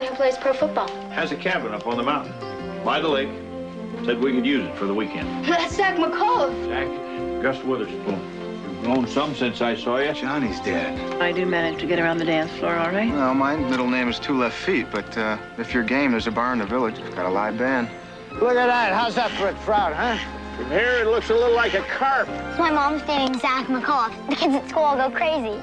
and plays pro football. Has a cabin up on the mountain, by the lake. Said we could use it for the weekend. That's Zach McCullough. Zach, Gus Witherspoon. You've grown some since I saw you. Johnny's dead. I do manage to get around the dance floor, all right? Well, my middle name is 2 Left Feet, but if you're game, there's a bar in the village. It's got a live band. Look at that. How's that for a trout, huh? From here, it looks a little like a carp. My mom's dating Zach McCullough. The kids at school all go crazy.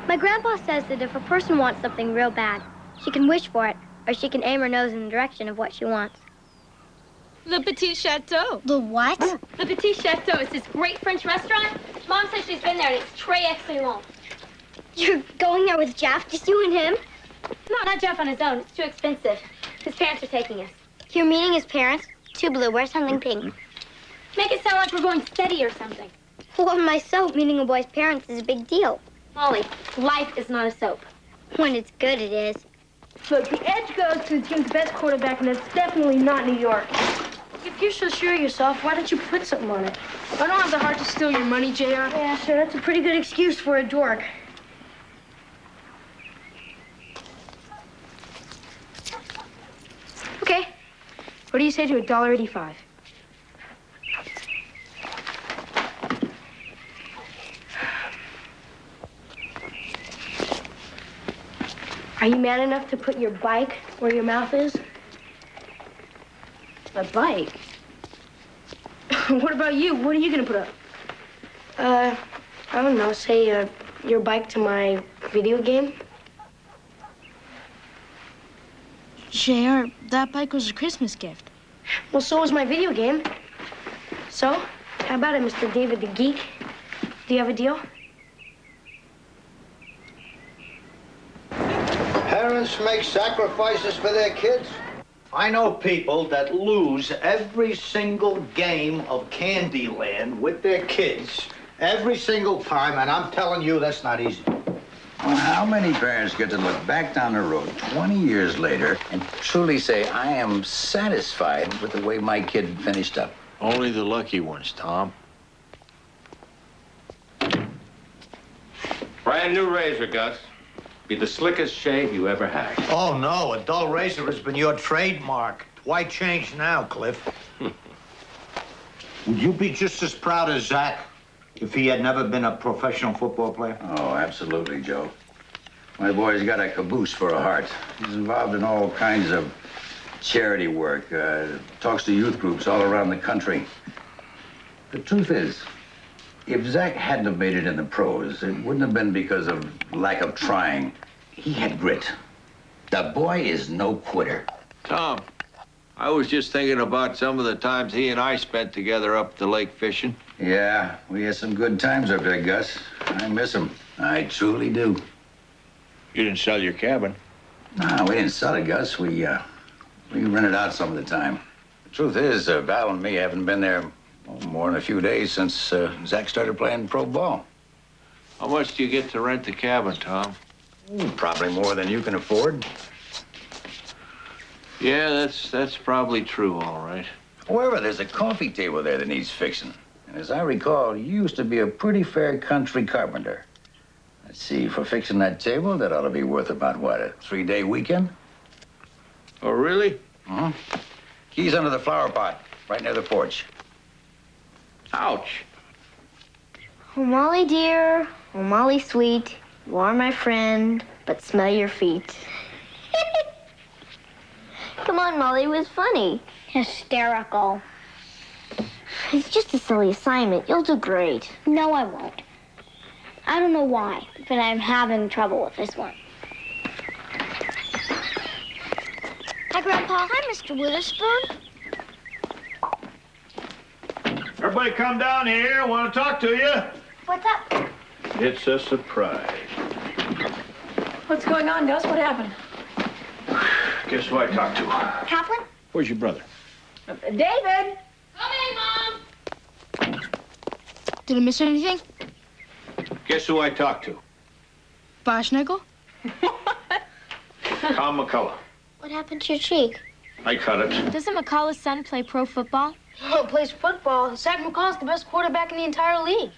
My grandpa says that if a person wants something real bad, she can wish for it, or she can aim her nose in the direction of what she wants. Le Petit Chateau. The what? Le Petit Chateau is this great French restaurant. Mom says she's been there, and it's très excellent. You're going there with Jeff? Just you and him? No, not Jeff on his own. It's too expensive. His parents are taking us. You're meeting his parents? Too blue, wear something pink. Make it sound like we're going steady or something. Well, my soap, meeting a boy's parents, is a big deal. Molly, life is not a soap. When it's good, it is. Look, the edge goes to the team's best quarterback, and it's definitely not New York. If you're so sure of yourself, why don't you put something on it? I don't have the heart to steal your money, JR. Yeah, sure, that's a pretty good excuse for a dork. Okay. What do you say to $1.85? Are you man enough to put your bike where your mouth is? A bike? What about you? What are you gonna put up? I don't know, say, your bike to my video game? JR, that bike was a Christmas gift. Well, so was my video game. So, how about it, Mr. David the Geek? Do you have a deal? Parents make sacrifices for their kids. I know people that lose every single game of Candyland with their kids every single time, and I'm telling you, that's not easy. Well, how many parents get to look back down the road 20 years later and truly say, I am satisfied with the way my kid finished up? Only the lucky ones, Tom. Brand new razor, Gus. Be the slickest shave you ever had. Oh, no, a dull razor has been your trademark. Why change now, Cliff? Would you be just as proud as Zach if he had never been a professional football player? Oh, absolutely, Joe. My boy's got a caboose for a heart. He's involved in all kinds of charity work, talks to youth groups all around the country. The truth is, if Zach hadn't have made it in the pros, it wouldn't have been because of lack of trying. He had grit. The boy is no quitter. Tom, I was just thinking about some of the times he and I spent together up the lake fishing. Yeah, we had some good times up there, Gus. I miss him. I truly do. You didn't sell your cabin. No, we didn't sell it, Gus. We rented out some of the time. The truth is, Val and me haven't been there more than a few days since Zach started playing pro ball. How much do you get to rent the cabin, Tom? Probably more than you can afford. Yeah, that's probably true, all right. However, there's a coffee table there that needs fixing. And as I recall, you used to be a pretty fair country carpenter. Let's see, for fixing that table, that ought to be worth about, what, a 3-day weekend? Oh, really? Mm-hmm. Keys under the flower pot, right near the porch. Ouch. Oh, Molly dear, oh, Molly sweet, you are my friend, but smell your feet. Come on, Molly, it was funny. Hysterical. It's just a silly assignment. You'll do great. No, I won't. I don't know why, but I'm having trouble with this one. Hi, Grandpa. Hi, Mr. Witherspoon. Everybody come down here. I want to talk to you. What's up? It's a surprise. What's going on, Gus? What happened? Guess who I talked to? Kaplan? Where's your brother? David! Coming, Mom. Did I miss anything? Guess who I talked to? Boschnickel? Tom McCullough. What happened to your cheek? I cut it. Doesn't McCullough's son play pro football? Oh, plays football. Zach McCall's the best quarterback in the entire league.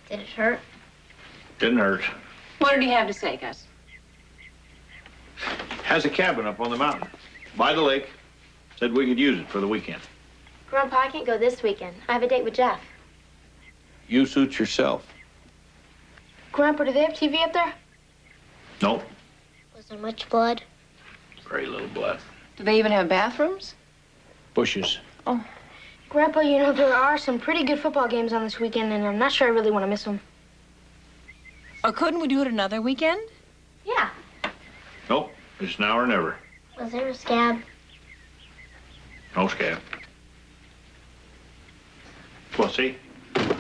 Did it hurt? Didn't hurt. What did he have to say, Gus? Has a cabin up on the mountain, by the lake. Said we could use it for the weekend. Grandpa, I can't go this weekend. I have a date with Jeff. You suit yourself. Grandpa, do they have TV up there? Nope. Was there much blood? Very little blood. Do they even have bathrooms? Bushes. Oh. Grandpa, you know, there are some pretty good football games on this weekend, and I'm not sure I really want to miss them. Or couldn't we do it another weekend? Yeah. Nope. It's now or never. Was there a scab? No scab. Well, see,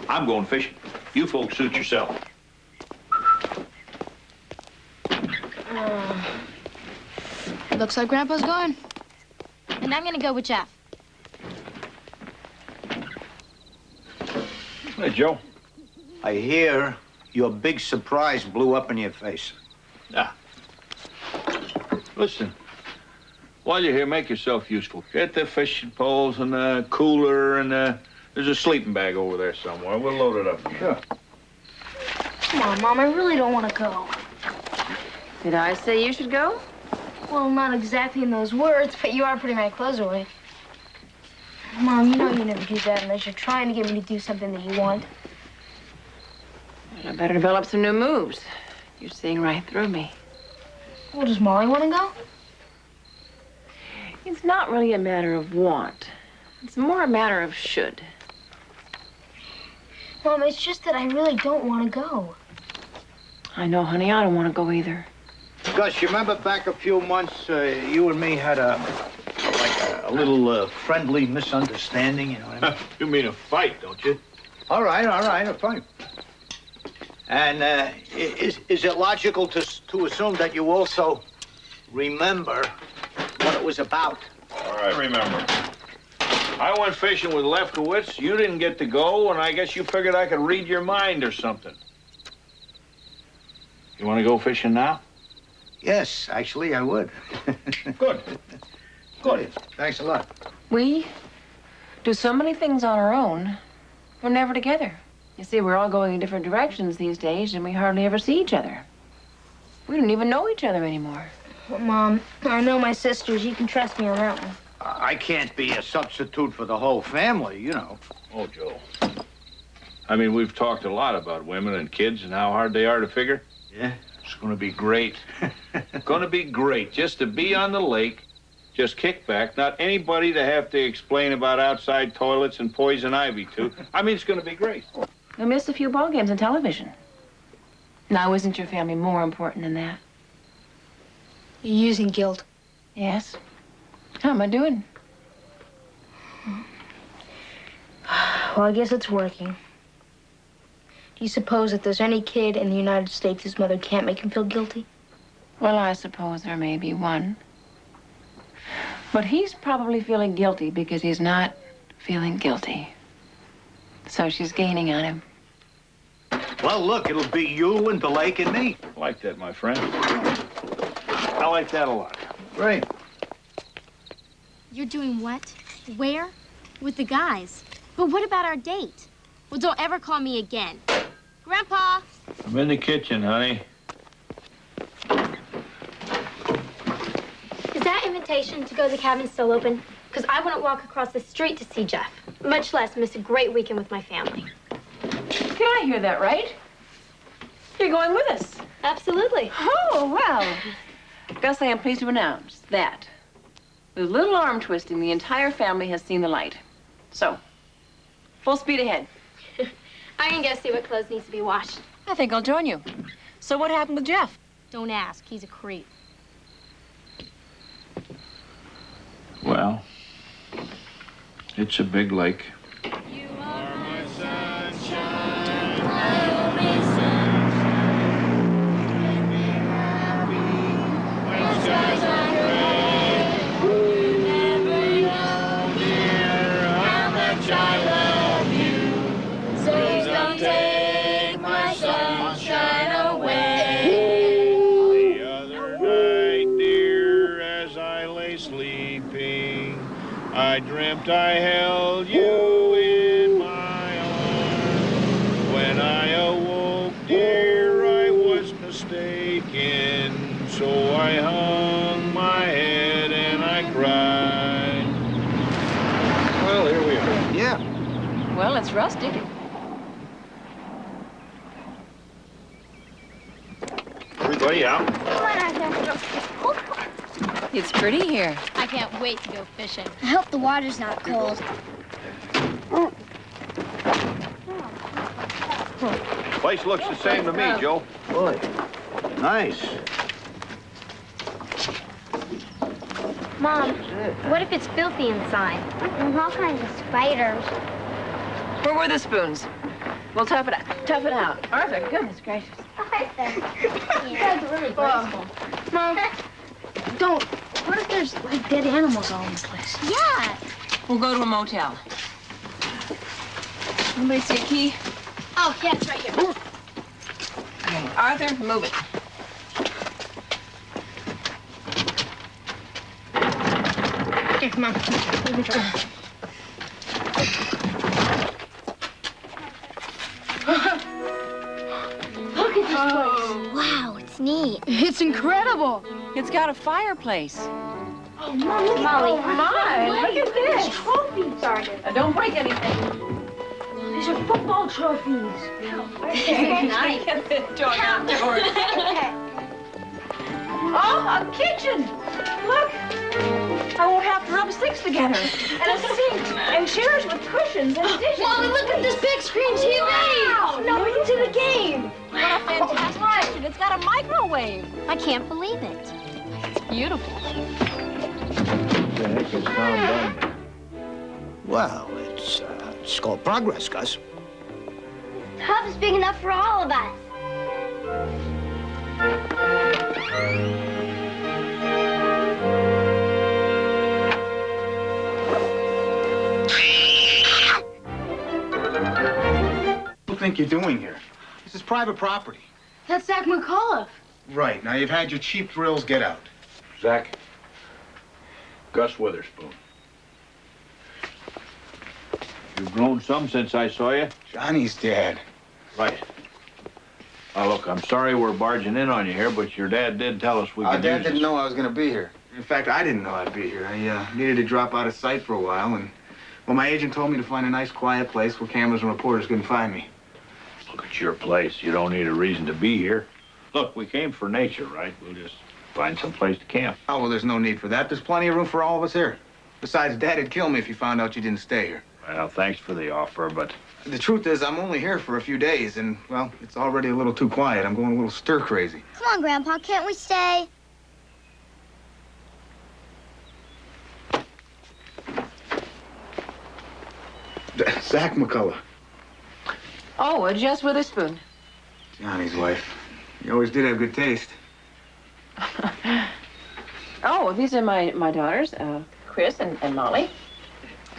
I'm going fishing. You folks suit yourself. Looks like Grandpa's going. And I'm gonna go with Jeff. Hey, Joe. I hear your big surprise blew up in your face. Ah. Listen, while you're here, make yourself useful. Get the fishing poles and the cooler and there's a sleeping bag over there somewhere. We'll load it up. Sure. Come on, Mom, I really don't want to go. Did I say you should go? Well, not exactly in those words, but you are putting my clothes away. Mom, you know you never do that unless you're trying to get me to do something that you want. I better develop some new moves. You're seeing right through me. Well, does Molly want to go? It's not really a matter of want. It's more a matter of should. Mom, it's just that I really don't want to go. I know, honey, I don't want to go either. Gus, you remember back a few months, you and me had a little friendly misunderstanding, you know what I mean? You mean a fight, don't you? All right, a fight. And is it logical to assume that you also remember what it was about? All right, remember. I went fishing with Lefkowitz. You didn't get to go, and I guess you figured I could read your mind or something. You want to go fishing now? Yes, actually, I would. Good. Good. Thanks a lot. We do so many things on our own. We're never together. You see, we're all going in different directions these days, and we hardly ever see each other. We don't even know each other anymore. Well, Mom, I know my sisters. You can trust me on that one. I can't be a substitute for the whole family, you know. Oh, Joe. I mean, we've talked a lot about women and kids and how hard they are to figure. Yeah? It's going to be great. Going to be great just to be on the lake, just kick back, not anybody to have to explain about outside toilets and poison ivy to. I mean, it's going to be great. You'll miss a few ball games on television. Now, isn't your family more important than that? You're using guilt. Yes. How am I doing? Well, I guess it's working. Do you suppose that there's any kid in the United States whose mother can't make him feel guilty? Well, I suppose there may be one. But he's probably feeling guilty because he's not feeling guilty. So she's gaining on him. Well, look, it'll be you and the lake and me. I like that, my friend. I like that a lot. Great. You're doing what? Where? With the guys. But what about our date? Well, don't ever call me again. Grandpa! I'm in the kitchen, honey. Is that invitation to go to the cabin still open? Because I wouldn't walk across the street to see Jeff, much less miss a great weekend with my family. Did I hear that right? You're going with us? Absolutely. Oh, well. Gus, I am pleased to announce that, with little arm twisting, the entire family has seen the light. So, full speed ahead. I can go see what clothes needs to be washed. I think I'll join you. So what happened with Jeff? Don't ask. He's a creep. Well, it's a big lake. You are my sunshine, my only sunshine. Make me happy when skies are gray. You never know, dear, how much I love you. So please don't take my sunshine away. The other night, dear, as I lay sleeping, I dreamt I held you in my arms. When I awoke, dear, I was mistaken. So I hung my head and I cried. Well, here we are. Yeah. Well, it's rustic. Everybody out. Come on, Arthur. It's pretty here. I can't wait to go fishing. I hope the water's not cold. Place looks the same to me, Joe. Boy, nice. Mom, what if it's filthy inside? There's all kinds of spiders. Where were the spoons? We'll tough it out. Tough it out. Arthur, goodness gracious. That's really graceful. Mom, don't. What if there's, like, dead animals all in the place? Yeah. We'll go to a motel. Anybody see a key? Oh, yeah, it's right here. Okay, Arthur, move it. Here, come on. Let me try. Look at this place. Wow, it's neat. It's incredible. It's got a fireplace. Oh, Mom, look Molly, at Mine, look at this. trophies. Sorry. Don't break anything. These are football trophies. Nice. Get the door outdoors. Oh, a kitchen. Look. I won't have to rub sticks together. And a sink. And chairs with cushions and dishes. Molly, look at this big screen TV. Wow. Now we can see the game. What a fantastic kitchen. It's got a microwave. I can't believe it. It's beautiful. What the heck is Tom done? Well, it's called progress, Gus. The hub is big enough for all of us. What do you think you're doing here? This is private property. That's Zach McAuliffe. Right. Now, you've had your cheap thrills. Get out. Zach. Gus Witherspoon. You've grown some since I saw you. Johnny's dad. Right. Oh, look, I'm sorry we're barging in on you here, but your dad did tell us we Our could dad use didn't this. know I was going to be here. In fact, I didn't know I'd be here. I needed to drop out of sight for a while, and well, my agent told me to find a nice, quiet place where cameras and reporters couldn't find me. Look, it's your place. You don't need a reason to be here. Look, we came for nature, right? We'll just find some place to camp. Oh, well, there's no need for that. There's plenty of room for all of us here. Besides, Dad'd kill me if he found out you didn't stay here. Well, thanks for the offer, but The truth is, I'm only here for a few days, and, well, it's already a little too quiet. I'm going a little stir-crazy. Come on, Grandpa, can't we stay? Zach McCullough, Oh, Jess Witherspoon. Johnny's wife. You always did have good taste. Oh, these are my daughters, Chris and Molly,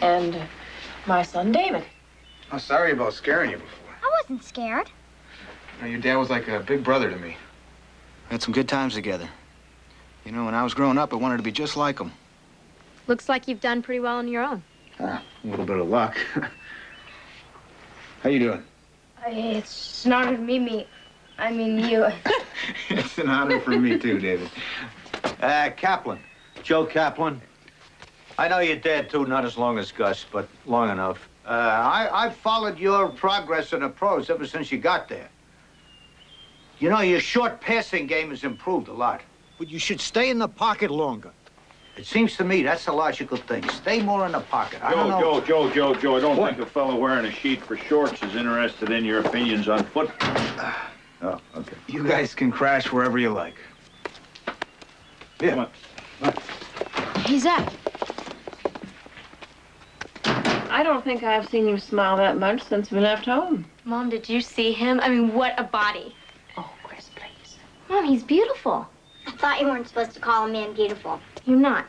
and my son David. I'm sorry about scaring you before. I wasn't scared. You know, your dad was like a big brother to me. We had some good times together. You know, when I was growing up, I wanted to be just like him. Looks like you've done pretty well on your own. A little bit of luck. How you doing? It's an honor to meet me. I mean, you. It's an honor for me, too, David. Kaplan. Joe Kaplan. I know your dad, too, not as long as Gus, but long enough. I've followed your progress in the pros ever since you got there. You know, your short passing game has improved a lot. but you should stay in the pocket longer. It seems to me that's the logical thing. Stay more in the pocket. I don't know. Joe, I don't think a fellow wearing a sheet for shorts is interested in your opinions on football. Oh, okay. You guys can crash wherever you like. Yeah. Come on. Hey, Zach. I don't think I've seen you smile that much since we left home. Mom, did you see him? I mean, what a body. Oh, Chris, please. Mom, he's beautiful. I thought you weren't supposed to call a man beautiful. You're not.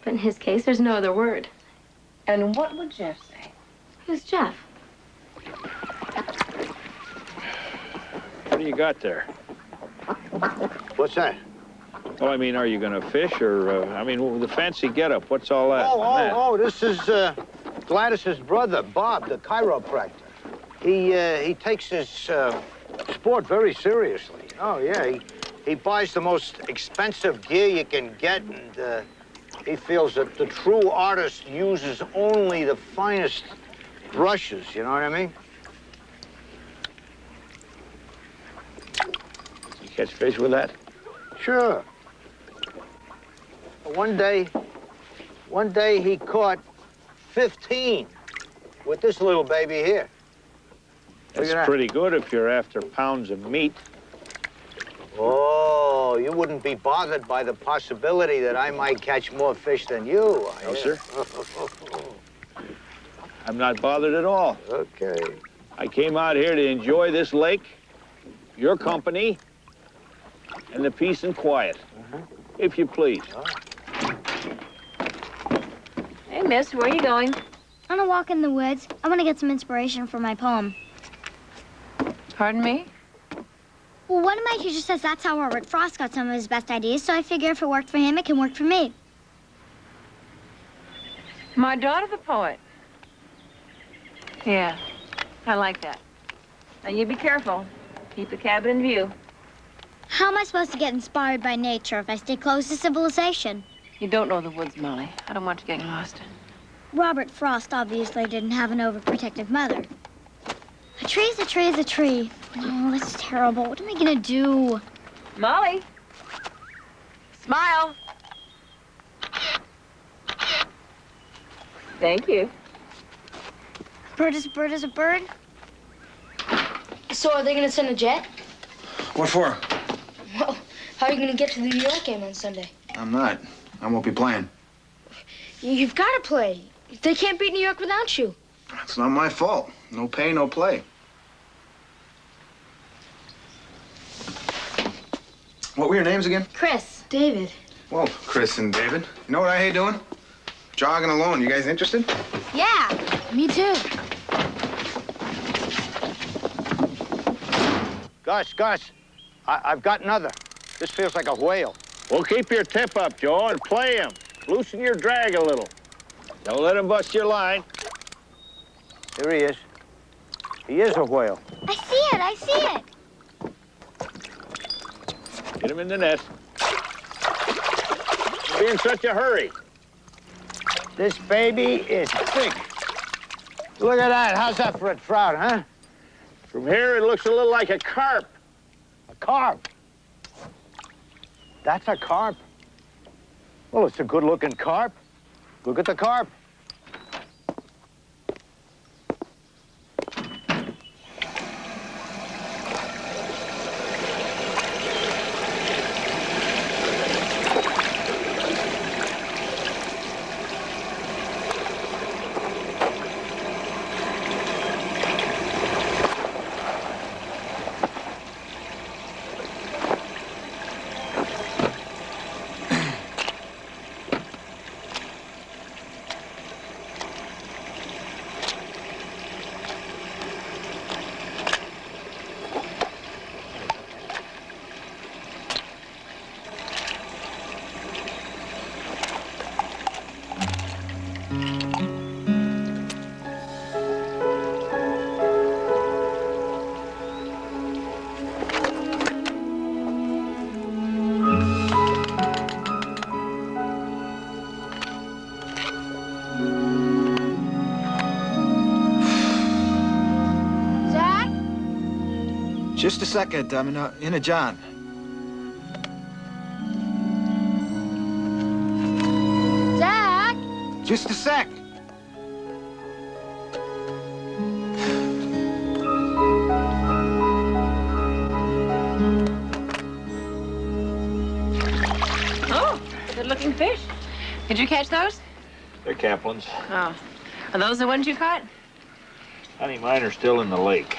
But in his case, there's no other word. And what would Jeff say? Who's Jeff? What do you got there? What's that? Well, I mean, are you going to fish or, I mean, the fancy getup, what's all that? Oh, this is Gladys's brother, Bob, the chiropractor. He takes his sport very seriously. Oh, yeah, he buys the most expensive gear you can get, and he feels that the true artist uses only the finest brushes, you know what I mean? You catch fish with that? Sure. One day he caught 15 with this little baby here. That's pretty good if you're after pounds of meat. Oh, you wouldn't be bothered by the possibility that I might catch more fish than you. No, sir. I'm not bothered at all. Okay. I came out here to enjoy this lake, your company, and the peace and quiet, if you please. Hey, miss, where are you going? On a walk in the woods. I want to get some inspiration for my poem. Pardon me? Well, one of my teachers says that's how Robert Frost got some of his best ideas, so I figure if it worked for him, it can work for me. My daughter, the poet. Yeah, I like that. Now, you be careful. Keep the cabin in view. How am I supposed to get inspired by nature if I stay close to civilization? You don't know the woods, Molly. I don't want you getting lost. Robert Frost obviously didn't have an overprotective mother. A tree is a tree is a tree. Oh, that's terrible. What am I gonna do? Molly! Smile! Thank you. A bird is a bird is a bird. So are they gonna send a jet? What for? Well, how are you gonna get to the New York game on Sunday? I'm not. I won't be playing. You've got to play. They can't beat New York without you. It's not my fault. No pay, no play. What were your names again? Chris. David. Well, Chris and David. You know what I hate doing? Jogging alone. You guys interested? Yeah. Me too. Gus, I've got another. This feels like a whale. Well, keep your tip up, Joe, and play him. Loosen your drag a little. Don't let him bust your line. Here he is. He is a whale. I see it. Get him in the net. Don't be in such a hurry. This baby is big. Look at that. How's that for a trout, huh? From here, it looks a little like a carp. A carp. That's a carp. Well, it's a good-looking carp. Look at the carp. Just a second. I'm in a John. Just a sec. Oh, good-looking fish. Did you catch those? They're Kaplan's. Oh. Are those the ones you caught? Honey, mine are still in the lake.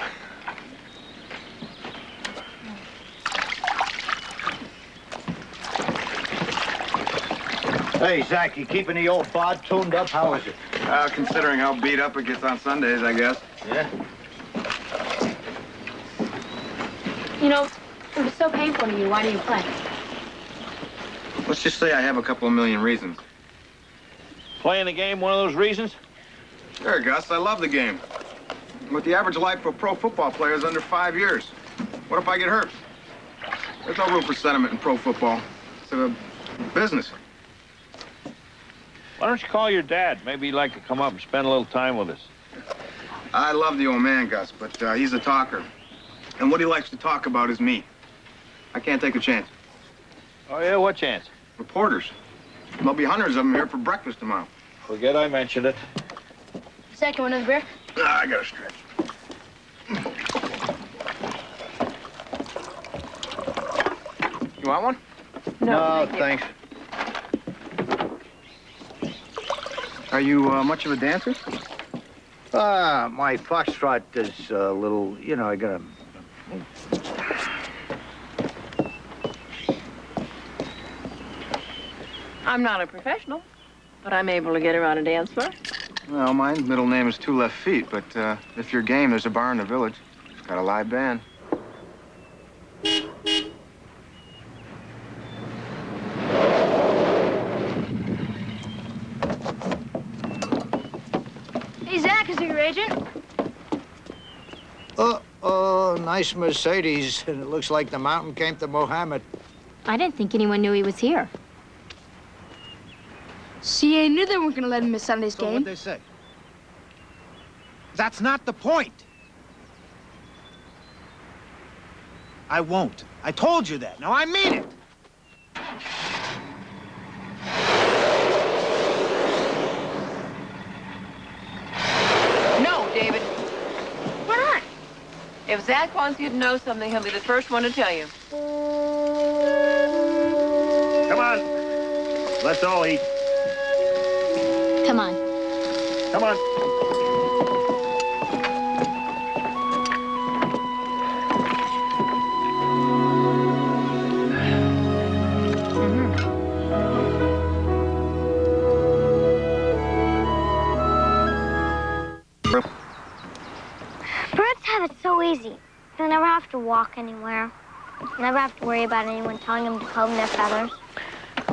Hey, Zach, you keeping the old bod tuned up? How is it? Considering how beat up it gets on Sundays, I guess. Yeah? You know, if it's so painful to you, why do you play? Let's just say I have a couple of million reasons. Playing the game one of those reasons? Sure, Gus, I love the game. But the average life for a pro football player is under 5 years. What if I get hurt? There's no room for sentiment in pro football. It's a business. Why don't you call your dad? Maybe he'd like to come up and spend a little time with us. I love the old man, Gus, but he's a talker. And what he likes to talk about is me. I can't take a chance. Oh, yeah? What chance? Reporters. There'll be hundreds of them here for breakfast tomorrow. Forget I mentioned it. Zach, you want another beer? I got a stretch. You want one? No, thanks. Are you much of a dancer? My foxtrot is a little, you know, I gotta... I'm not a professional, but I'm able to get around a dance floor. Well, my middle name is Two Left Feet, but if you're game, there's a bar in the village. It's got a live band. Hey, Zach, is it your agent? Nice Mercedes, and it looks like the mountain came to Mohammed. I didn't think anyone knew he was here. CA knew they weren't gonna let him miss Sunday's So game. what'd they say? That's not the point. I won't. I told you that. Now I mean it. No, David. Why not? If Zach wants you to know something, he'll be the first one to tell you. Come on. Let's all eat. Come on. Come on. Birds have it so easy. They never have to walk anywhere. Never have to worry about anyone telling them to comb their feathers.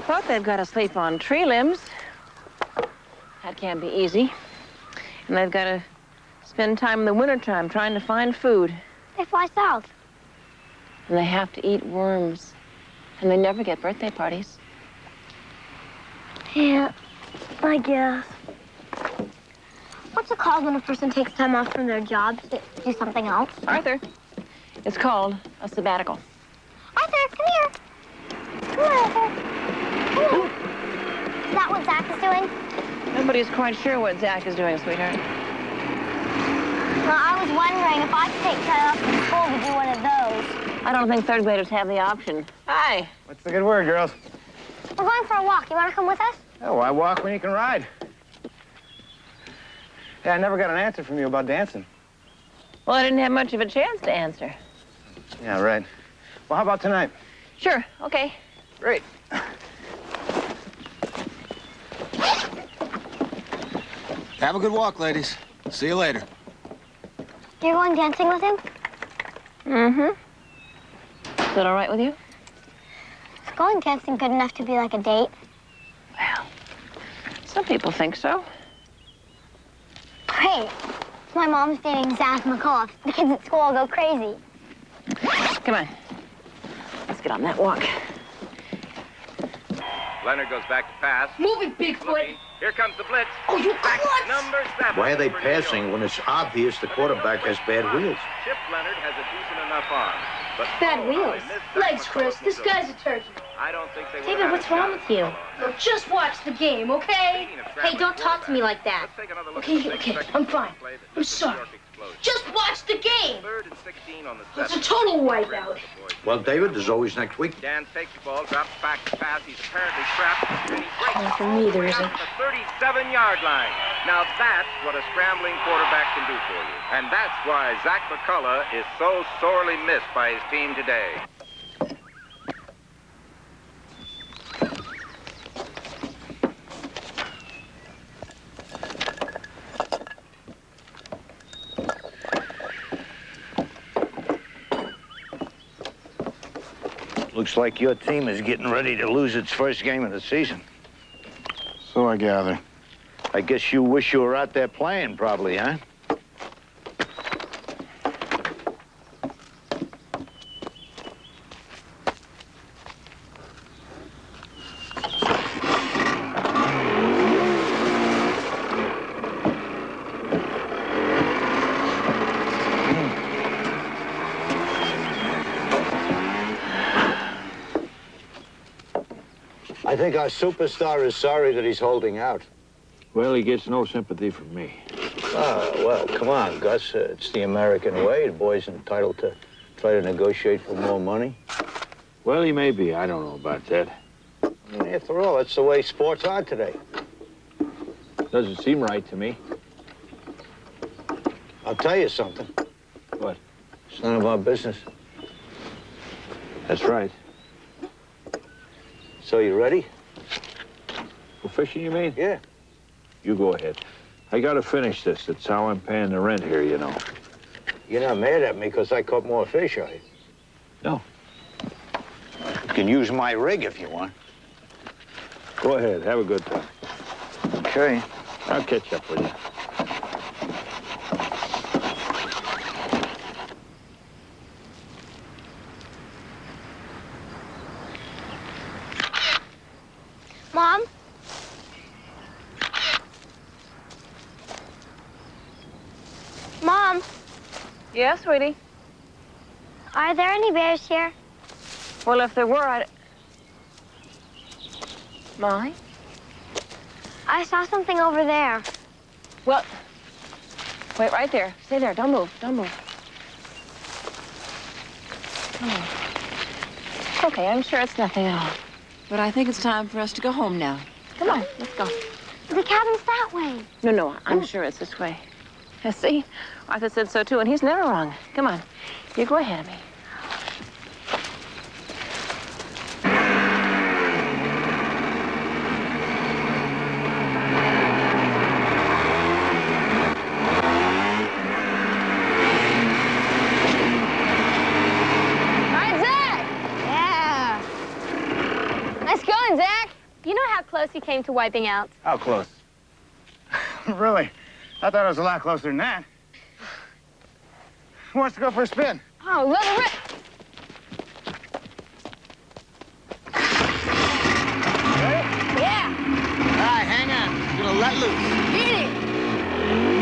But they've got to sleep on tree limbs. That can't be easy. And they've got to spend time in the wintertime trying to find food. They fly south. And they have to eat worms. And they never get birthday parties. Yeah, I guess. What's it called when a person takes time off from their job to do something else? Arthur, it's called a sabbatical. Arthur, come here. Come on, Arthur. Come here. Is that what Zach is doing? Nobody's quite sure what Zach is doing, sweetheart. Well, I was wondering if I could take time off from school to do one of those. I don't think third graders have the option. Hi. What's the good word, girls? We're going for a walk. You want to come with us? Oh, why walk when you can ride? Yeah, I never got an answer from you about dancing. Well, I didn't have much of a chance to answer. Yeah, right. Well, how about tonight? Sure, okay. Great. Have a good walk, ladies. See you later. You're going dancing with him? Mm-hmm. Is that all right with you? Is going dancing good enough to be like a date? Well, some people think so. Great. My mom's dating Zach McCullough. The kids at school will go crazy. Come on. Let's get on that walk. Leonard goes back to pass. Move it, Bigfoot. Looking. Here comes the blitz. Oh, you Back klutz! number 7. Why are they for New passing York. when it's obvious the quarterback has bad wheels? Chip Leonard has a decent enough arm. But Bad oh, wheels. they missed Legs, Zach Chris. McCullough's This mobility. guy's a turkey. I don't think they David, what's wrong with you? Look, just watch the game, okay? Hey, don't talk to me like that. Let's take another look Okay, at the okay, 6-second I'm fine. play that I'm led to the sorry. New York explosion. Just watch the game. 3rd and 16 on the It's a 7th. total wipeout. Well, David, there's always next week. Dan takes the ball, drops back to pass. He's apparently trapped, and he breaks Not for all me, the there way isn't. out to the 37-yard line. Now that's what a scrambling quarterback can do for you. And that's why Zach McCullough is so sorely missed by his team today. Looks like your team is getting ready to lose its first game of the season. So I gather. I guess you wish you were out there playing, probably, huh? I think our superstar is sorry that he's holding out. Well, he gets no sympathy from me. Oh, well, come on, Gus. It's the American way. The boy's entitled to try to negotiate for more money. Well, he may be. I don't know about that. I mean, after all, that's the way sports are today. Doesn't seem right to me. I'll tell you something. What? It's none of our business. That's right. So you ready? For fishing, you mean? Yeah. You go ahead. I gotta finish this. That's how I'm paying the rent here, you know. You're not mad at me because I caught more fish, are you? No. You can use my rig if you want. Go ahead. Have a good time. Okay. I'll catch up with you. Mom? Mom, Yeah, sweetie. are there any bears here? Well, if there were, I'd... Molly? I saw something over there. Well, wait right there. Stay there. Don't move. Don't move. Don't move. Okay, I'm sure it's nothing at all. But I think it's time for us to go home now. Come on, let's go. The cabin's that way. No, I'm sure it's this way. Yeah, see? Arthur said so, too, and he's never wrong. Come on. You go ahead of me. All right, Zach! Yeah. Nice going, Zach. You know how close you came to wiping out? How close? Really? I thought it was a lot closer than that. Who wants to go for a spin? Oh, let it rip. Yeah. All right, hang on. I'm gonna let loose. Beat it.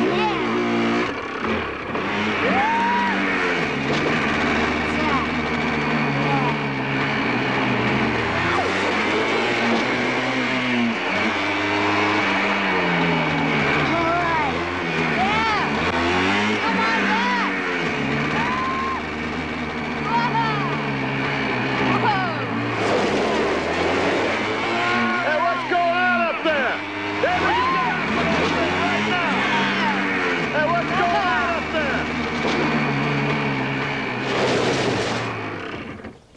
Hey, what's going on up there? David, you get out of this thing right now. Hey, what's going on up there?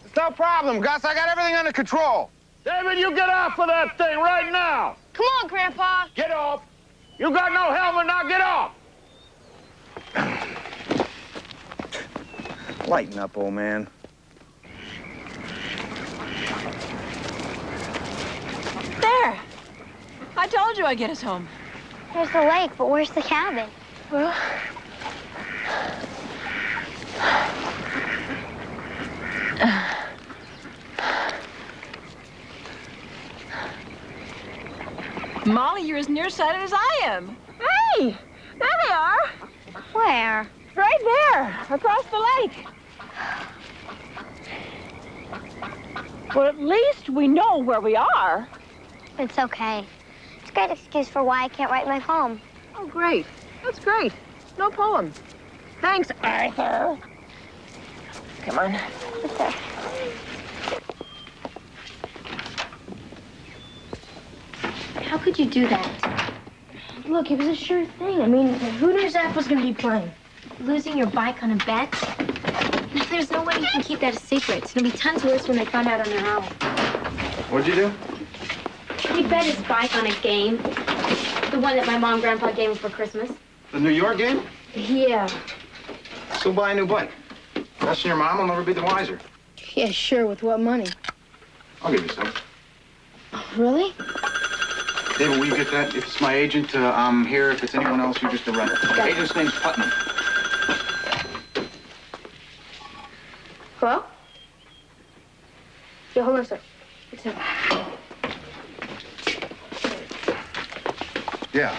It's no problem, Gus. I got everything under control. David, you get off of that thing right now. Come on, Grandpa. Get off. You got no helmet, now get off. Lighten up, old man. There! I told you I'd get us home. There's the lake, but where's the cabin? Well, Molly, you're as nearsighted as I am. Hey, there they are. Where? Right there, across the lake. Well, at least we know where we are. It's okay. It's a great excuse for why I can't write my poem. Oh, great. That's great. No poem. Thanks, Arthur. Come on. Okay. How could you do that? Look, it was a sure thing. I mean, who knew Zach was going to be playing? Losing your bike on a bet? There's no way you can keep that a secret. It'll be tons worse when they find out on their own. What'd you do? He bet his bike on a game. The one that my mom and grandpa gave him for Christmas. The New York game? Yeah. So buy a new bike. Question your mom will never be the wiser. Yeah, sure. With what money? I'll give you some. Really? David, will you get that? If it's my agent, I'm here. If it's anyone else, you're just a runner. Okay. Agent's name's Putnam. Hello? Yeah, hold on a sec. It's him. Yeah.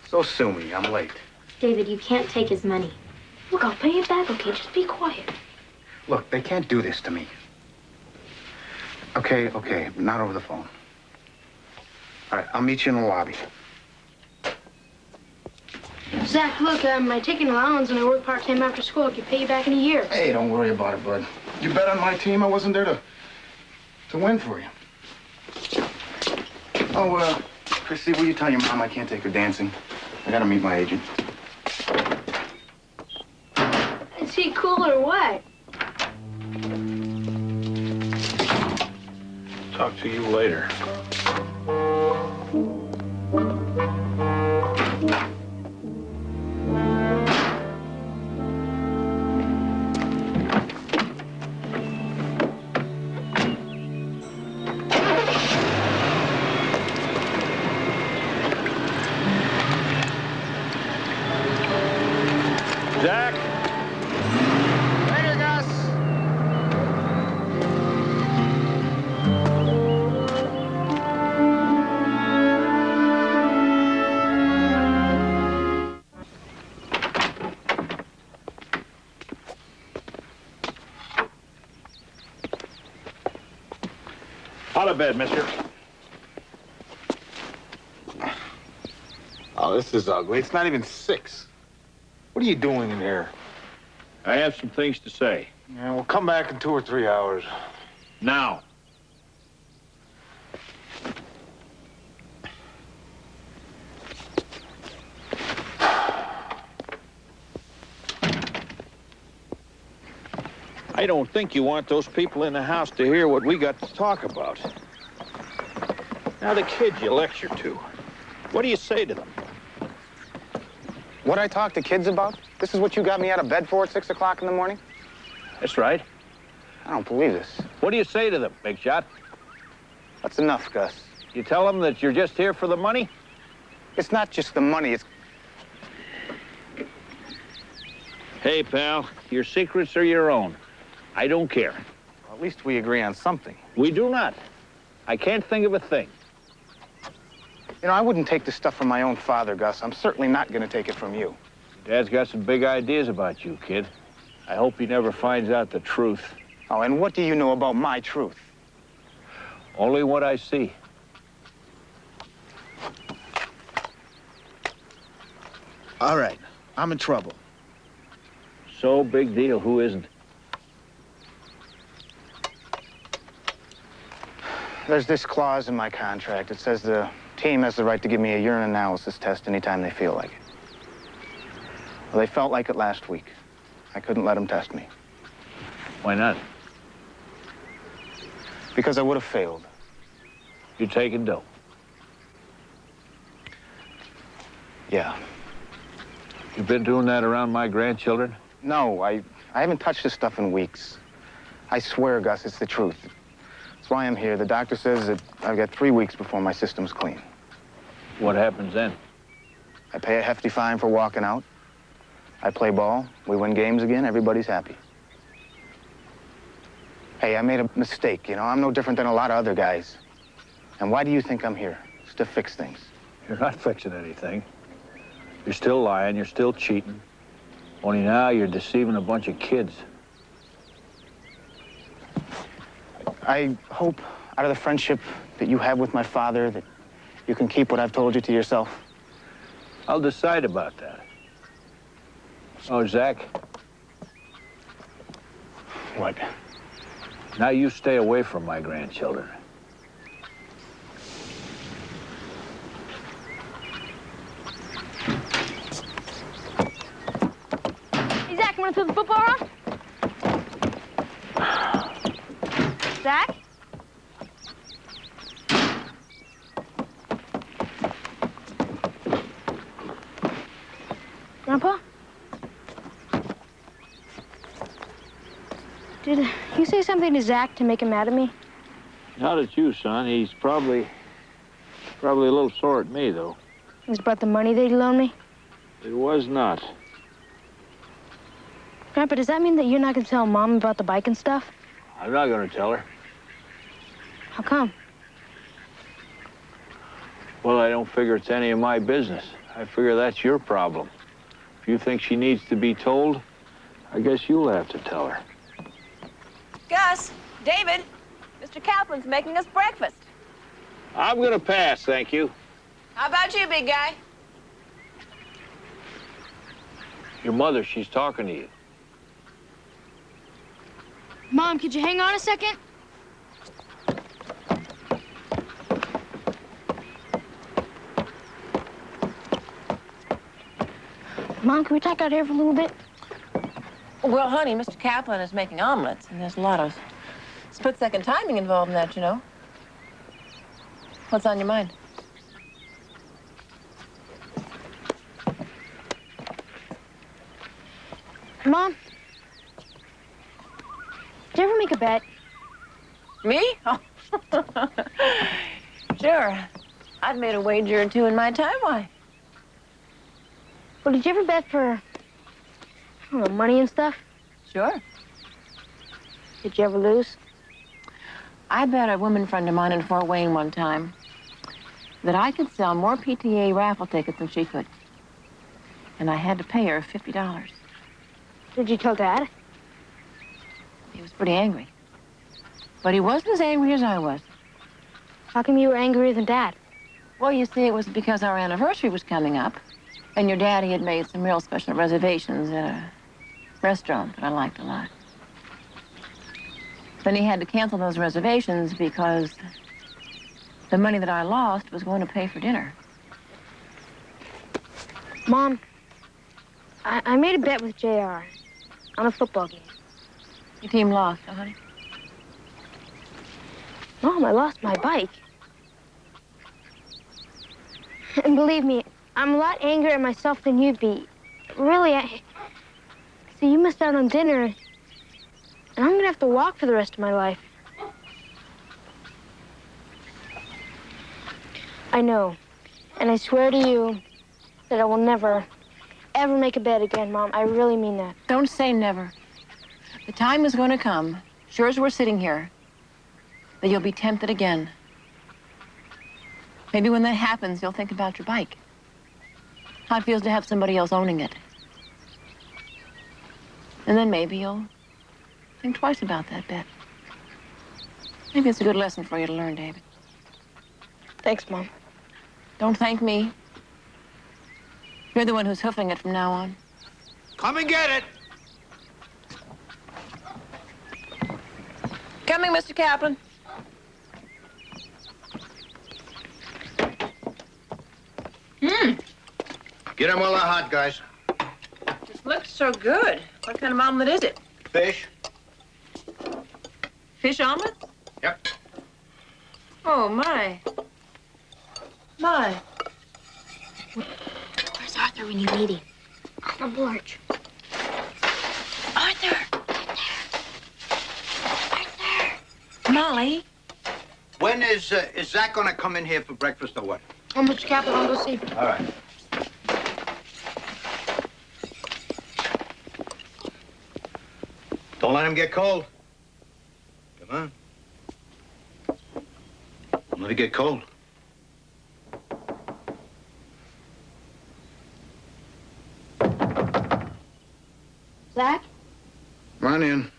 So sue me. I'm late. David, you can't take his money. Look, I'll pay you back, okay? Just be quiet. Look, they can't do this to me. Okay, not over the phone. All right, I'll meet you in the lobby. Zach, look, I take an allowance and I work part-time after school. I can pay you back in a year. Hey, don't worry about it, bud. You bet on my team. I wasn't there to win for you. Oh, Chrissy, will you tell your mom I can't take her dancing? I gotta meet my agent. Is he cool or what? Talk to you later. Zach? Later, Gus. Out of bed, mister. Oh, this is ugly. It's not even 6. What are you doing in here? I have some things to say. Yeah, we'll come back in 2 or 3 hours. Now. I don't think you want those people in the house to hear what we got to talk about. Now, the kids you lecture to, what do you say to them? What I talk to kids about? This is what you got me out of bed for at 6 o'clock in the morning? That's right. I don't believe this. What do you say to them, Big Shot? That's enough, Gus. You tell them that you're just here for the money? It's not just the money, it's... Hey, pal, your secrets are your own. I don't care. Well, at least we agree on something. We do not. I can't think of a thing. You know, I wouldn't take this stuff from my own father, Gus. I'm certainly not going to take it from you. Dad's got some big ideas about you, kid. I hope he never finds out the truth. Oh, and what do you know about my truth? Only what I see. All right, I'm in trouble. So big deal, who isn't? There's this clause in my contract. It says the team has the right to give me a urine analysis test anytime they feel like it. Well, they felt like it last week. I couldn't let them test me. Why not? Because I would have failed. You're taking dope. Yeah. You've been doing that around my grandchildren? No, I haven't touched this stuff in weeks. I swear, Gus, it's the truth. That's why I'm here. The doctor says that I've got 3 weeks before my system's clean. What happens then? I pay a hefty fine for walking out. I play ball. We win games again. Everybody's happy. Hey, I made a mistake, you know. I'm no different than a lot of other guys. And why do you think I'm here? Just to fix things. You're not fixing anything. You're still lying, you're still cheating. Only now you're deceiving a bunch of kids. I hope out of the friendship that you have with my father that you can keep what I've told you to yourself. I'll decide about that. Oh, Zach. What? Now you stay away from my grandchildren. Hey, Zach, you want to throw the football around? Zach? Grandpa? Did you say something to Zach to make him mad at me? Not at you, son. He's probably a little sore at me, though. It was about the money that he loaned me? It was not. Grandpa, does that mean that you're not going to tell Mom about the bike and stuff? I'm not going to tell her. How come? Well, I don't figure it's any of my business. I figure that's your problem. If you think she needs to be told, I guess you'll have to tell her. Gus, David, Mr. Kaplan's making us breakfast. I'm going to pass, thank you. How about you, big guy? Your mother, she's talking to you. Mom, could you hang on a second? Mom, can we talk out here for a little bit? Well, honey, Mr. Kaplan is making omelets, and there's a lot of split-second timing involved in that, you know. What's on your mind? Mom, did you ever make a bet? Me? Oh. Sure. I've made a wager or two in my time. Why? Well, did you ever bet for, I don't know, money and stuff? Sure. Did you ever lose? I bet a woman friend of mine in Fort Wayne one time that I could sell more PTA raffle tickets than she could. And I had to pay her $50. Did you tell Dad? He was pretty angry. But he wasn't as angry as I was. How come you were angrier than Dad? Well, you see, it was because our anniversary was coming up, and your daddy had made some real special reservations at a restaurant that I liked a lot. Then he had to cancel those reservations because the money that I lost was going to pay for dinner. Mom, I made a bet with JR on a football game. Your team lost, huh, honey? Mom, I lost my bike. And believe me, I'm a lot angrier at myself than you'd be. Really, see, you missed out on dinner, and I'm gonna have to walk for the rest of my life. I know, and I swear to you that I will never, ever make a bet again, Mom. I really mean that. Don't say never. The time is going to come, sure as we're sitting here, that you'll be tempted again. Maybe when that happens, you'll think about your bike. How it feels to have somebody else owning it. And then maybe you'll think twice about that bet. Maybe it's a good lesson for you to learn, David. Thanks, Mom. Don't thank me. You're the one who's hoofing it from now on. Come and get it. Coming, Mr. Kaplan. Get them while they're hot, guys. This looks so good. What kind of omelet is it? Fish. Fish omelet? Yep. Oh, my. My. Where's Arthur when you need him? On the porch. Arthur! Molly. When is Zach gonna come in here for breakfast or what? Oh, Mr. Kaplan, I'll go see. All right. Don't let him get cold. Come on. Don't let it get cold. Zach? Come on in.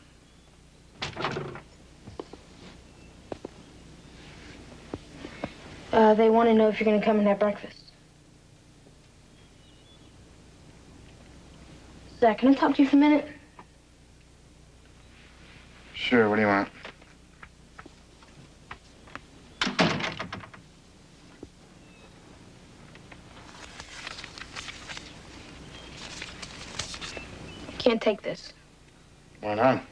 They want to know if you're going to come and have breakfast. Zach, can I talk to you for a minute? Sure, what do you want? Can't take this. Why not?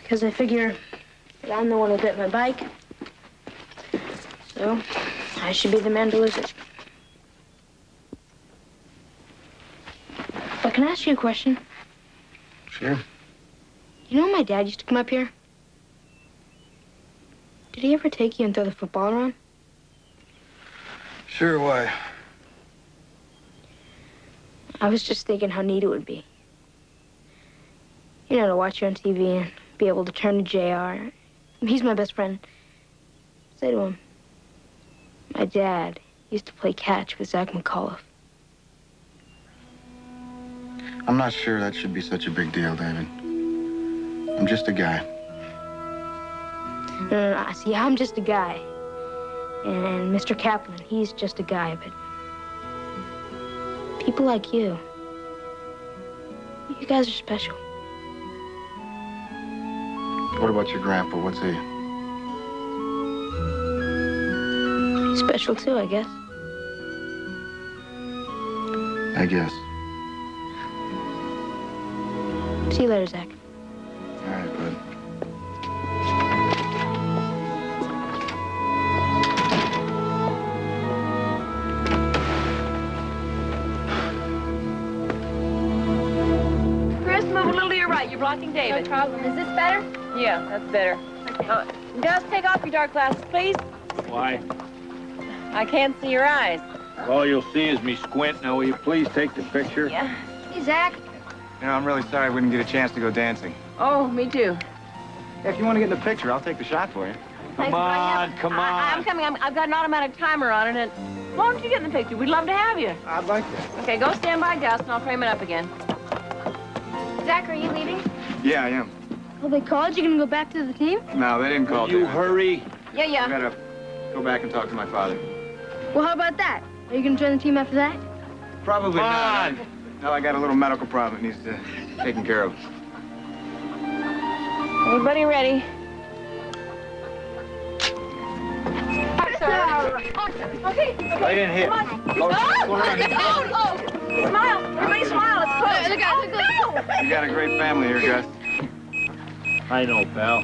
Because I figure that I'm the one who bit my bike. So, I should be the man to lose it. But can I ask you a question? Sure. You know my dad used to come up here? Did he ever take you and throw the football around? Sure, why? I was just thinking how neat it would be. You know, to watch you on TV and be able to turn to JR. He's my best friend. Say to him, my dad used to play catch with Zach McCullough. I'm not sure that should be such a big deal, David. I'm just a guy. No, see, I'm just a guy. And Mr. Kaplan, he's just a guy, but people like you guys are special. What about your grandpa? What's he? He's special too, I guess. I guess. See you later, Zach. All right, bud. Chris, move a little to your right. You're blocking David. No problem. Is this better? Yeah, that's better. Gus, take off your dark glasses, please. Why? I can't see your eyes. All you'll see is me squint. Now, will you please take the picture? Yeah. Hey, Zach. You know, I'm really sorry we didn't get a chance to go dancing. Oh, me too. Yeah, if you want to get in the picture, I'll take the shot for you. Come on, come on. I'm coming. I've got an automatic timer on it, and why don't you get in the picture? We'd love to have you. I'd like that. Okay, go stand by Gus, and I'll frame it up again. Zach, are you leaving? Yeah, I am. Oh, they called? You gonna go back to the team? No, they didn't call. You David. hurry. Yeah, I yeah. gotta go back and talk to my father. Well, how about that? Are you gonna join the team after that? Probably Come not. on. No, I got a little medical problem that needs taken care of. Everybody ready? Okay. Right in here. Come on. Oh, smile. Everybody smile. It's close. Look No. You got a great family here, Gus. I know, pal.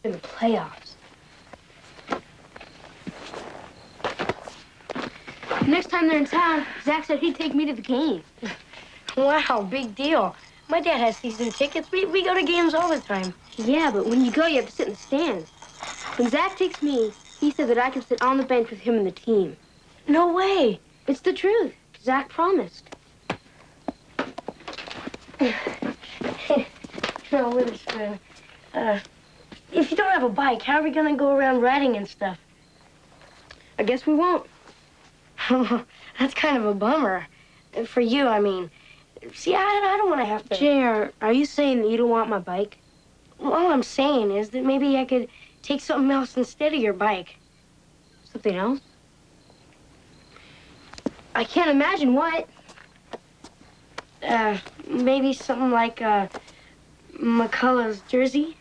In the playoffs. Next time they're in town, Zach said he'd take me to the game. Wow, big deal. My dad has season tickets. We go to games all the time. Yeah, but when you go, you have to sit in the stands. When Zach takes me, he said that I can sit on the bench with him and the team. No way. It's the truth. Zach promised. No, Witherspoon. If you don't have a bike, how are we gonna go around riding and stuff? I guess we won't. That's kind of a bummer. For you, I mean. See, I don't want to have to... JR, are you saying that you don't want my bike? Well, all I'm saying is that maybe I could take something else instead of your bike. Something else? I can't imagine what. Maybe something like, McCullough's jersey?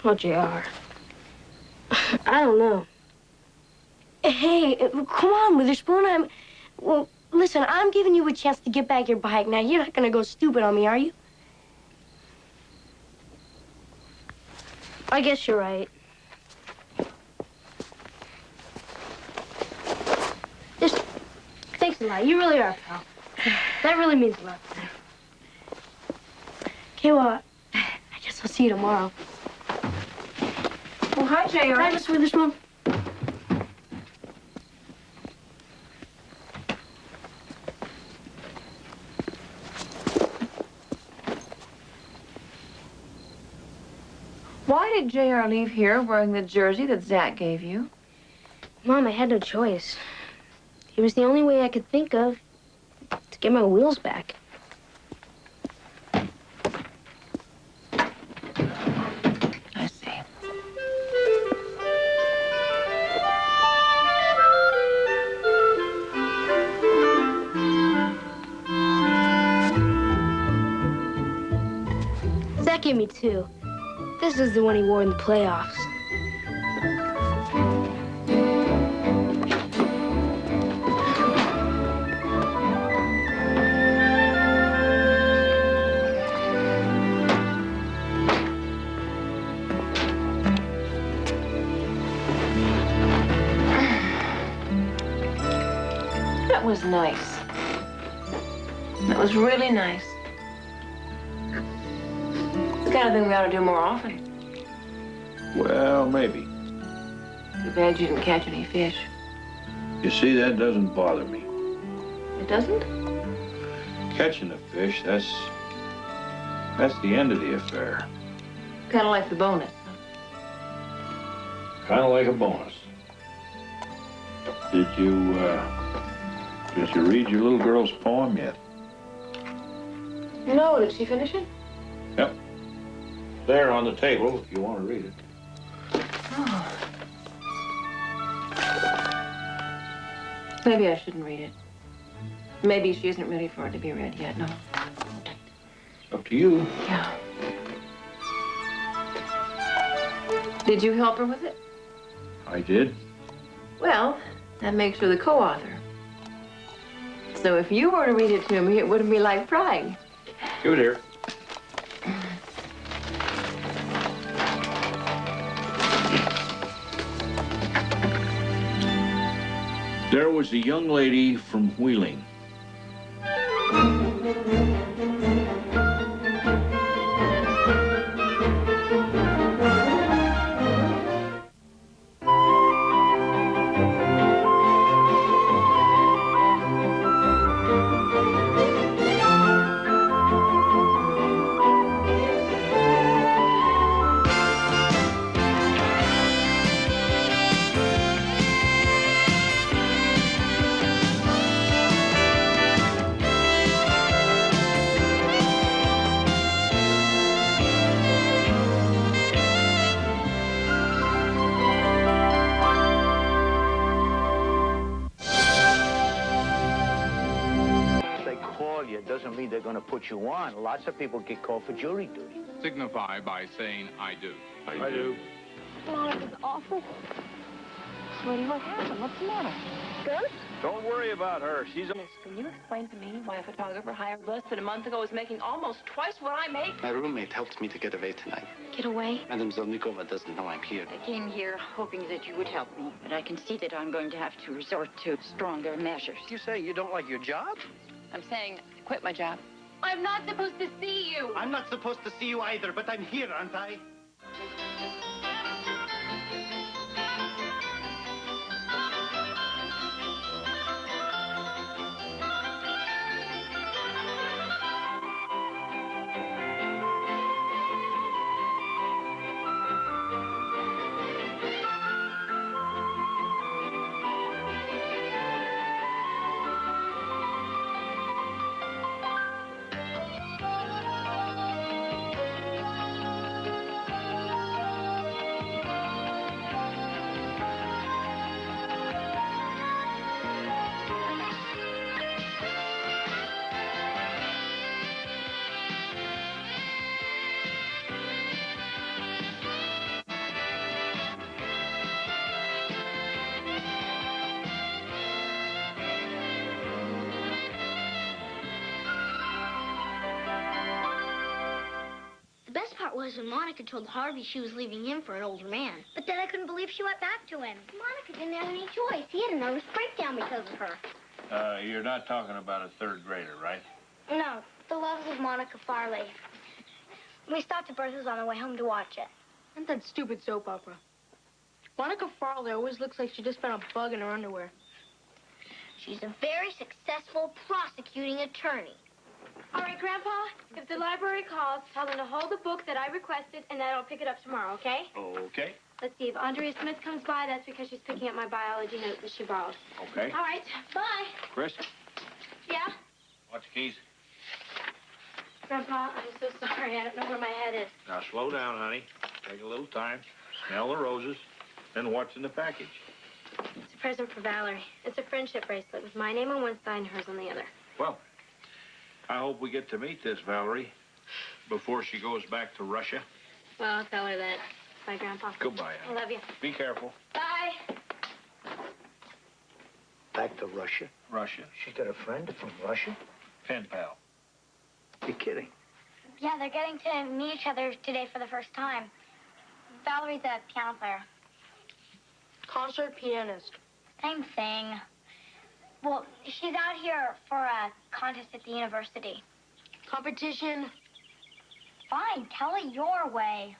Oh, JR. I don't know. Hey, come on, Witherspoon. Well, listen, I'm giving you a chance to get back your bike. Now, you're not gonna go stupid on me, are you? I guess you're right. Just thanks a lot. You really are, pal. That really means a lot. Okay, well, I guess I'll see you tomorrow. Well, hi, JR. Hi, Miss Witherspoon. Why did JR leave here wearing the jersey that Zach gave you? Mom, I had no choice. It was the only way I could think of to get my wheels back. I see. Zach gave me two. This is the one he wore in the playoffs. That was nice. That was really nice. It's the kind of thing we ought to do more often. Well, maybe. Too bad you didn't catch any fish. You see, that doesn't bother me. It doesn't? Catching a fish, that's the end of the affair. Kind of like the bonus. Kind of like a bonus. Did you read your little girl's poem yet? No, did she finish it? Yep. There on the table, if you want to read it. Oh. Maybe I shouldn't read it. Maybe she isn't ready for it to be read yet, no. Up to you. Yeah. Did you help her with it? I did. Well, that makes her the co-author. So if you were to read it to me, it wouldn't be like prying. Give it here. There was a young lady from Wheeling. Doesn't mean they're going to put you on. Lots of people get called for jury duty. Signify by saying, I do. I do. Mom, it was awful. Sweetie, what happened? What's the matter? Good? Don't worry about her. She's a... Miss, can you explain to me why a photographer hired less than a month ago is making almost twice what I make? My roommate helped me to get away tonight. Get away? Madame Zelnikova doesn't know I'm here. I came here hoping that you would help me, but I can see that I'm going to have to resort to stronger measures. You say you don't like your job? I'm saying quit my job. I'm not supposed to see you. I'm not supposed to see you either, but I'm here, aren't I? Was when Monica told Harvey she was leaving him for an older man. But then I couldn't believe she went back to him. Monica didn't have any choice. He had a nervous breakdown because of her. You're not talking about a third grader, right? No, The Loves of Monica Farley. We stopped at Bertha's on the way home to watch it. And that stupid soap opera. Monica Farley always looks like she just found a bug in her underwear. She's a very successful prosecuting attorney. All right, Grandpa, if the library calls, tell them to hold the book that I requested and that I'll pick it up tomorrow, okay? Okay. Let's see, if Andrea Smith comes by, that's because she's picking up my biology note that she borrowed. Okay. All right, bye. Chris, Yeah? watch the keys. Grandpa, I'm so sorry. I don't know where my head is. Now slow down, honey. Take a little time. Smell the roses. Then what's in the package? It's a present for Valerie. It's a friendship bracelet with my name on one side and hers on the other. Well, I hope we get to meet this Valerie before she goes back to Russia. Well, I'll tell her that. Bye, Grandpa. Goodbye, I honey. love you. Be careful. Bye. Back to Russia? Russia. She's got a friend from Russia? Pen pal. You're kidding. Yeah, they're getting to meet each other today for the first time. Valerie's a piano player. Concert pianist. Same thing. Well, she's out here for a contest at the university. Competition. Fine, tell it your way.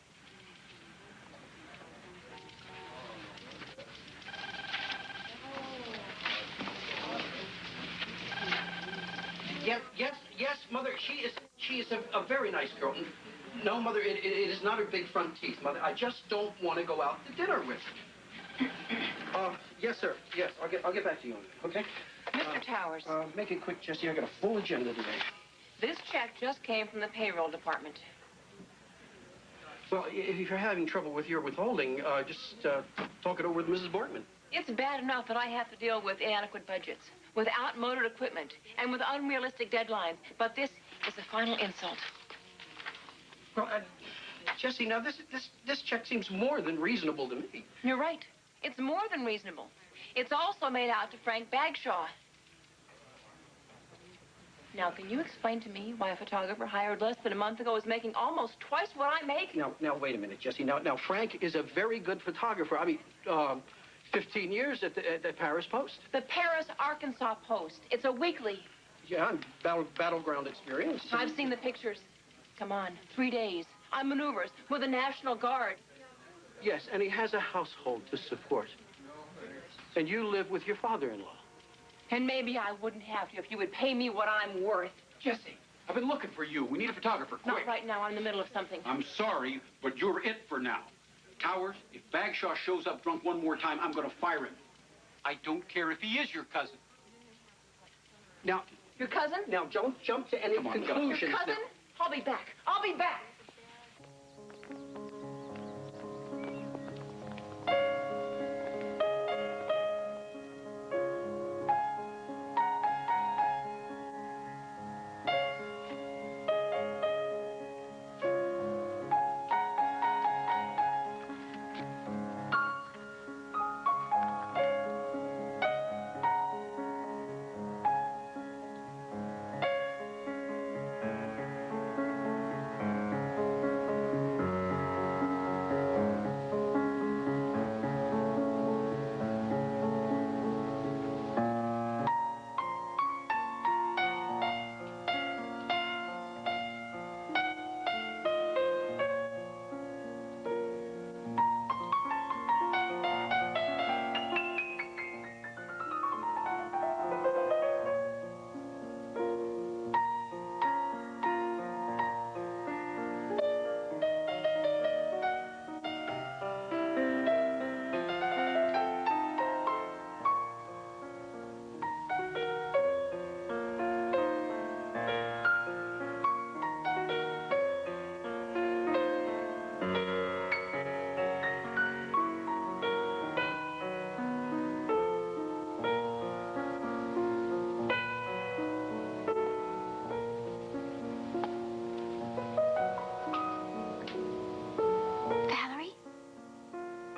Yes, Mother. She is a very nice girl. No, Mother, it is not her big front teeth, Mother. I just don't want to go out to dinner with her. Yes, sir. Yes, I'll get back to you on that. Okay. Mr. Towers. Make it quick, Jesse. I got a full agenda today. This check just came from the payroll department. Well, if you're having trouble with your withholding, just talk it over with Mrs. Bortman. It's bad enough that I have to deal with inadequate budgets, with outmoded equipment, and with unrealistic deadlines. But this is a final insult. Well, Jesse, now this check seems more than reasonable to me. You're right. It's more than reasonable. It's also made out to Frank Bagshaw. Now, can you explain to me why a photographer hired less than a month ago is making almost twice what I make? Now, wait a minute, Jesse. Now, Frank is a very good photographer. I mean, 15 years at the Paris Post. The Paris, Arkansas Post. It's a weekly. Yeah, battleground experience. I've seen the pictures. Come on, 3 days on maneuvers with the National Guard. Yes, and he has a household to support. And you live with your father-in-law. And maybe I wouldn't have to if you would pay me what I'm worth. Jesse, I've been looking for you. We need a photographer, quick. Not right now. I'm in the middle of something. I'm sorry, but you're it for now. Towers, if Bagshaw shows up drunk one more time, I'm going to fire him. I don't care if he is your cousin. Now, your cousin? Now, don't jump to any conclusions. Your cousin? I'll be back. I'll be back.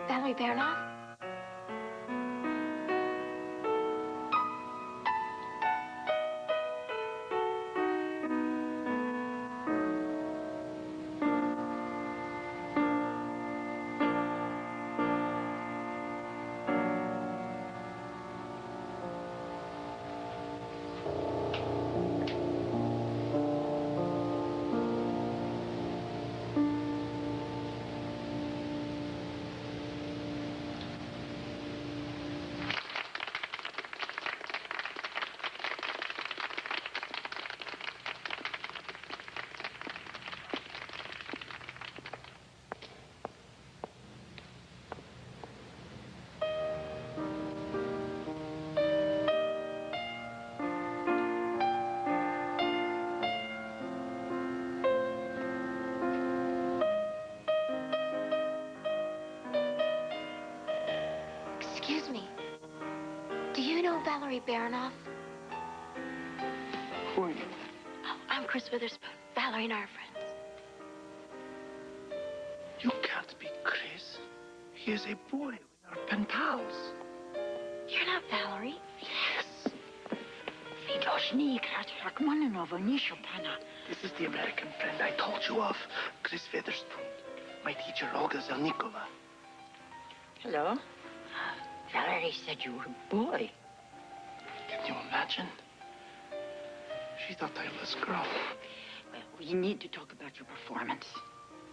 Valerie Baronoff? Valerie Baronoff. Who are you? Oh, I'm Chris Witherspoon. Valerie and I are friends. You can't be Chris. He is a boy. We are pen pals. You're not Valerie. Yes. This is the American friend I told you of, Chris Witherspoon. My teacher, Olga Zelnikova. Hello. Valerie said you were a boy. Can you imagine? She thought I was a girl. Well, we need to talk about your performance.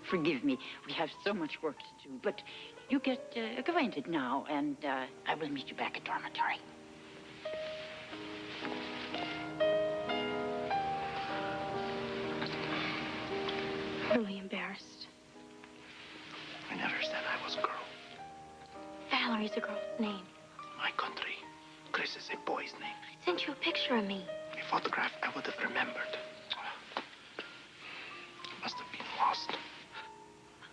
Forgive me, we have so much work to do, but you get acquainted now, and I will meet you back at dormitory. I'm really embarrassed. I never said I was a girl. Valerie's a girl's name. My country, Chris is a boy's name. I sent you a picture of me. A photograph I would have remembered. Must have been lost.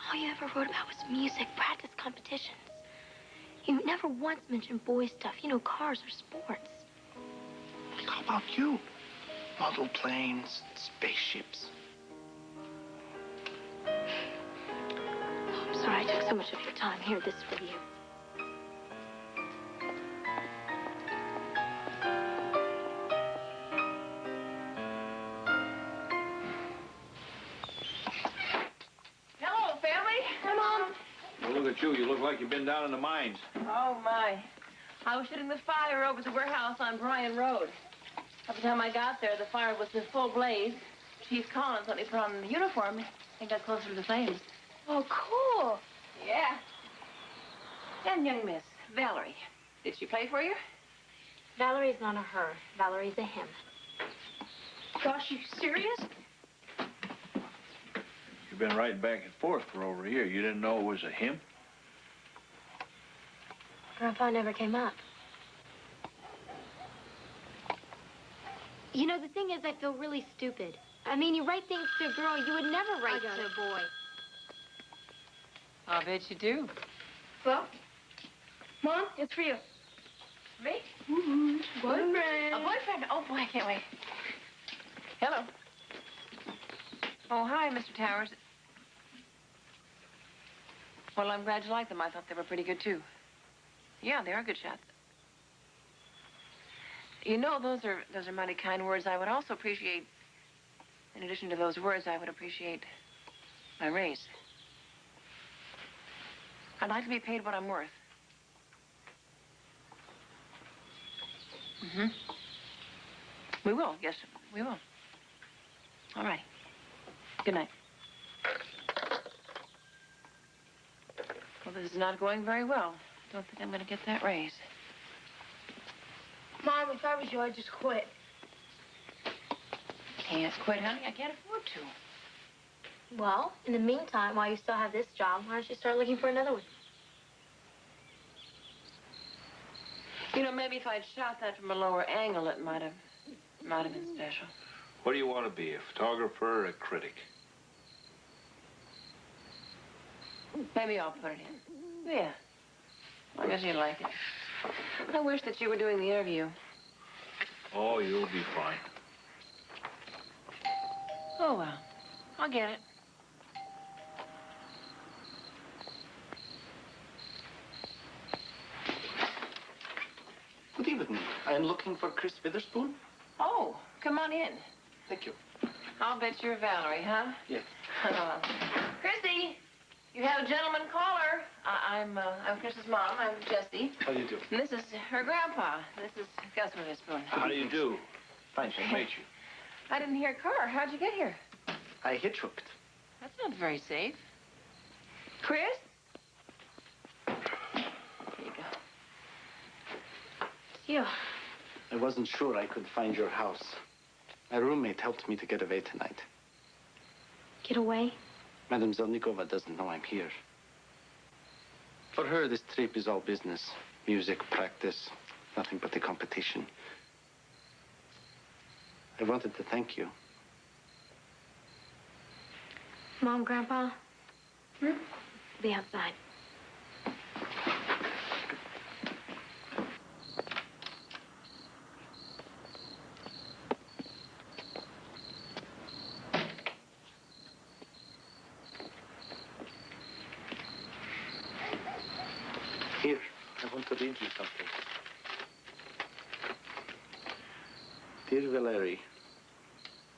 All you ever wrote about was music, practice competitions. You never once mentioned boy stuff, you know, cars or sports. How about you? Model planes, spaceships. Oh, I'm sorry I took so much of your time. Here, this is for you. Hello, family. Hi, Mom. Well, look at you. You look like you've been down in the mines. Oh, my. I was shooting the fire over the warehouse on Bryan Road. By the time I got there, the fire was in full blaze. Chief Collins let me put on the uniform and got closer to the flames. Oh, cool. Yeah. And young Miss, Valerie. Did she play for you? Valerie's not a her. Valerie's a him. Gosh, you serious? You've been riding back and forth for over a year. You didn't know it was a him? Grandpa never came up. You know, the thing is, I feel really stupid. I mean, you write things to a girl you would never write to a boy. I'll bet you do. Well, Mom, it's for you. Me? Mm-hmm. Boyfriend. A boyfriend? Oh, boy, I can't wait. Hello. Oh, hi, Mr. Towers. Well, I'm glad you like them. I thought they were pretty good, too. Yeah, they are good shots. You know, those are mighty kind words. I would also appreciate, in addition to those words, I would appreciate my raise. I'd like to be paid what I'm worth. Mm-hmm. We will, yes, we will. All right. Good night. Well, this is not going very well. Don't think I'm going to get that raise. Mom, if I was you, I'd just quit. Can't quit, honey. I can't afford to. Well, in the meantime, while you still have this job, why don't you start looking for another one? You know, maybe if I'd shot that from a lower angle, it might have been special. What do you want to be, a photographer or a critic? Maybe I'll put it in. Yeah. I guess you'd like it. I wish that you were doing the interview. Oh, you'll be fine. Oh, well. I'll get it. Good evening. I am looking for Chris Witherspoon. Oh, come on in. Thank you. I'll bet you're Valerie, huh? Yes. Chrissy, you have a gentleman caller. I'm Chris's mom. I'm Jessie. How do you do? And this is her grandpa. This is Gus Witherspoon. How do you do? Fine. Nice to meet you. I didn't hear a car. How'd you get here? I hitchhooked. That's not very safe. Chris? Here you go. It's you. I wasn't sure I could find your house. My roommate helped me to get away tonight. Get away? Madame Zelnikova doesn't know I'm here. For her, this trip is all business. Music, practice, nothing but the competition. I wanted to thank you. Mom, Grandpa? Be outside. to read you something. Dear Valerie,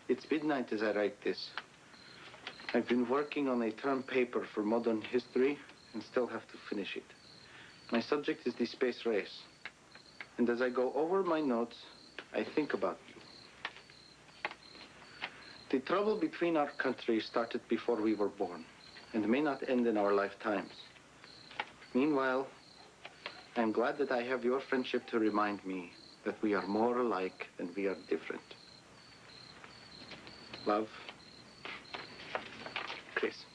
it's midnight as I write this. I've been working on a term paper for modern history and still have to finish it. My subject is the space race. And as I go over my notes, I think about you. The trouble between our countries started before we were born and may not end in our lifetimes. Meanwhile, I'm glad that I have your friendship to remind me that we are more alike than we are different. Love, Chris.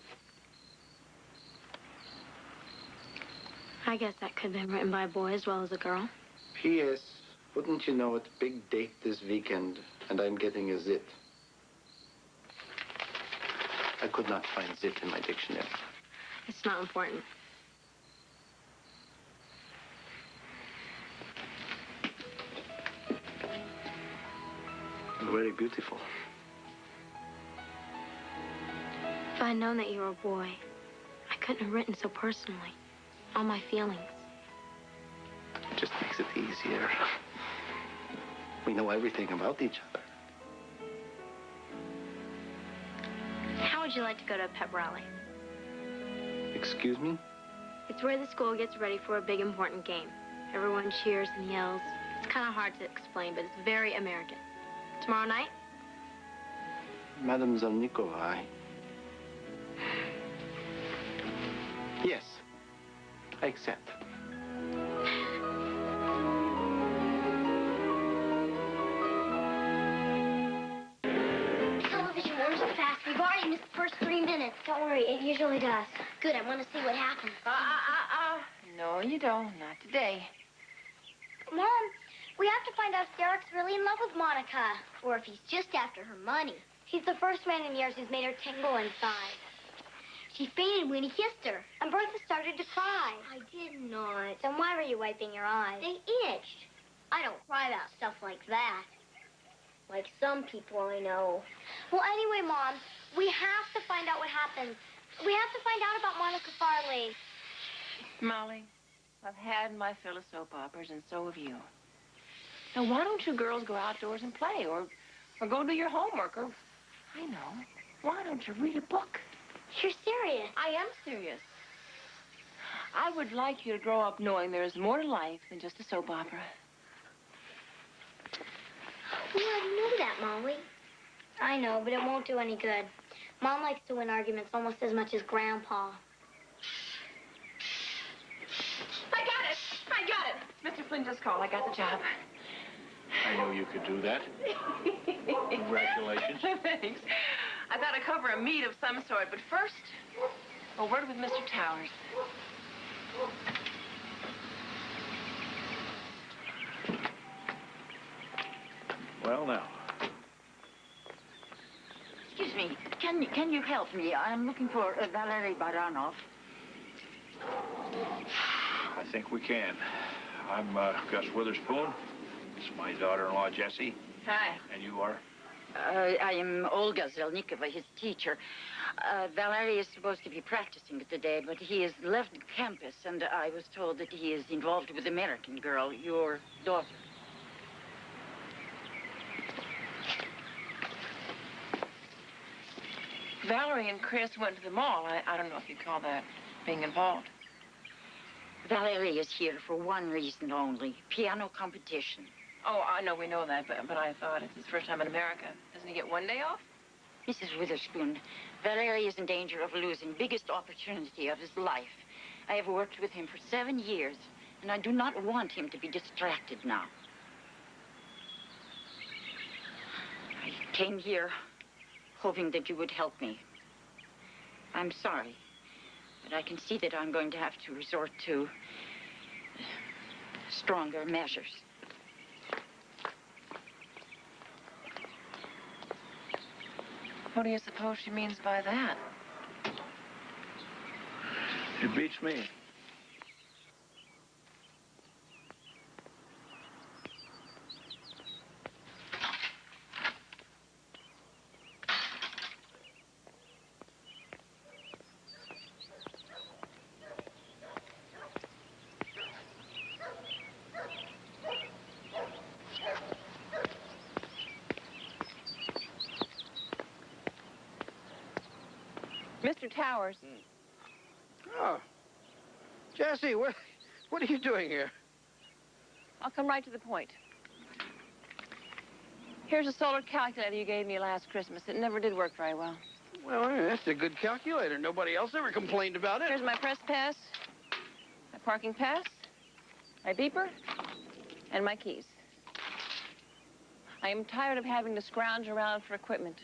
I guess that could have been written by a boy as well as a girl. P.S. Wouldn't you know it, big date this weekend, and I'm getting a zit. I could not find zit in my dictionary. It's not important. You're very beautiful. If I'd known that you were a boy, I couldn't have written so personally. All my feelings. It just makes it easier. We know everything about each other. How would you like to go to a pep rally? Excuse me? It's where the school gets ready for a big, important game. Everyone cheers and yells. It's kind of hard to explain, but it's very American. Tomorrow night? Madame Zalnikova, Yes, I accept. Television warms up fast. We've already missed the first 3 minutes. Don't worry, it usually does. Good, I want to see what happens. No, you don't. Not today. Mom, we have to find out if Derek's really in love with Monica. Or if he's just after her money. He's the first man in years who's made her tingle inside. She fainted when he kissed her, and Bertha started to cry. I did not. Then why were you wiping your eyes? They itched. I don't cry about stuff like that. Like some people I know. Well, anyway, Mom, we have to find out what happens. We have to find out about Monica Farley. Molly, I've had my fill of soap operas, and so have you. Now, why don't you girls go outdoors and play, or go do your homework, or, I know, why don't you read a book? You're serious. I am serious. I would like you to grow up knowing there is more to life than just a soap opera. You already know that, Molly. I know, but it won't do any good. Mom likes to win arguments almost as much as Grandpa. I got it. Mr. Flynn just called. I got the job. I knew you could do that. Congratulations. Thanks. I thought I'd cover a meet of some sort, but first, a word with Mr. Towers. Well, now. Excuse me, can you help me? I'm looking for Valerie Baranov. I think we can. I'm Gus Witherspoon. This is my daughter-in-law, Jessie. Hi. And you are? I am Olga Zelnikova, his teacher. Valerie is supposed to be practicing today, but he has left the campus, and I was told that he is involved with an American girl, your daughter. Valerie and Chris went to the mall. I don't know if you'd call that being involved. Valerie is here for one reason only, piano competition. Oh, I know, we know that, but I thought it's his first time in America. Doesn't he get one day off? Mrs. Witherspoon, Valerie is in danger of losing biggest opportunity of his life. I have worked with him for 7 years, and I do not want him to be distracted now. I came here hoping that you would help me. I'm sorry, but I can see that I'm going to have to resort to stronger measures. What do you suppose she means by that? It beats me. Mr. Towers. Oh. Jesse, what are you doing here? I'll come right to the point. Here's a solar calculator you gave me last Christmas. It never did work very well. Well, that's a good calculator. Nobody else ever complained about it. Here's my press pass, my parking pass, my beeper, and my keys. I am tired of having to scrounge around for equipment.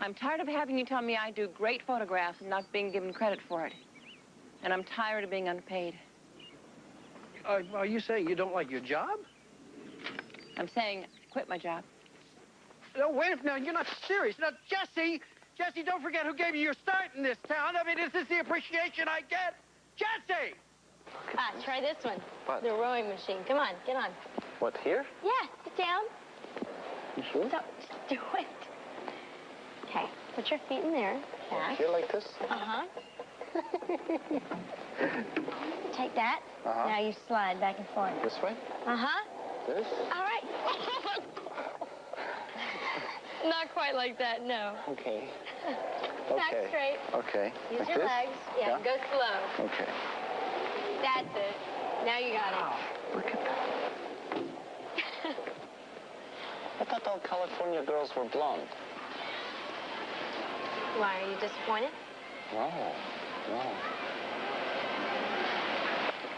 I'm tired of having you tell me I do great photographs and not being given credit for it. And I'm tired of being underpaid. Are you saying you don't like your job? I'm saying quit my job. No, wait, no, you're not serious. Now, Jesse, don't forget who gave you your start in this town. I mean, is this the appreciation I get? Jesse! Ah, try this one. What? The rowing machine. Come on, get on. What, here? Yeah, sit down. You sure? Don't, just do it. Okay, put your feet in there. Back. Here like this? Uh-huh. Take that. Uh-huh. Now you slide back and forth. This way? Uh-huh. This? All right. Not quite like that, no. Okay. Back Okay. straight. Okay. Use Like your this? legs. Yeah, go slow. Okay. That's it. Now you got it. Look at that. I thought all California girls were blonde. Why, are you disappointed? No.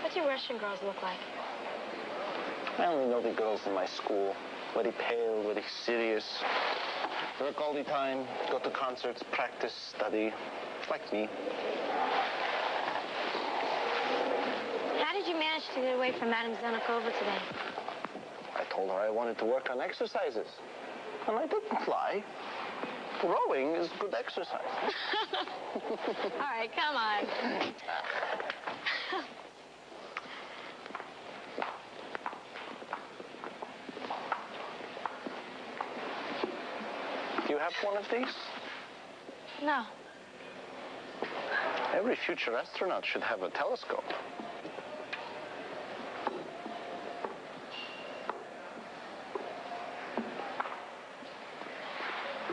What do Russian girls look like? I only know the girls in my school. Very pale, very serious. Work all the time, go to concerts, practice, study. Like me. How did you manage to get away from Madame Zenokova today? I told her I wanted to work on exercises. And I didn't lie. Rowing is good exercise. All right, come on. Do you have one of these? No. Every future astronaut should have a telescope.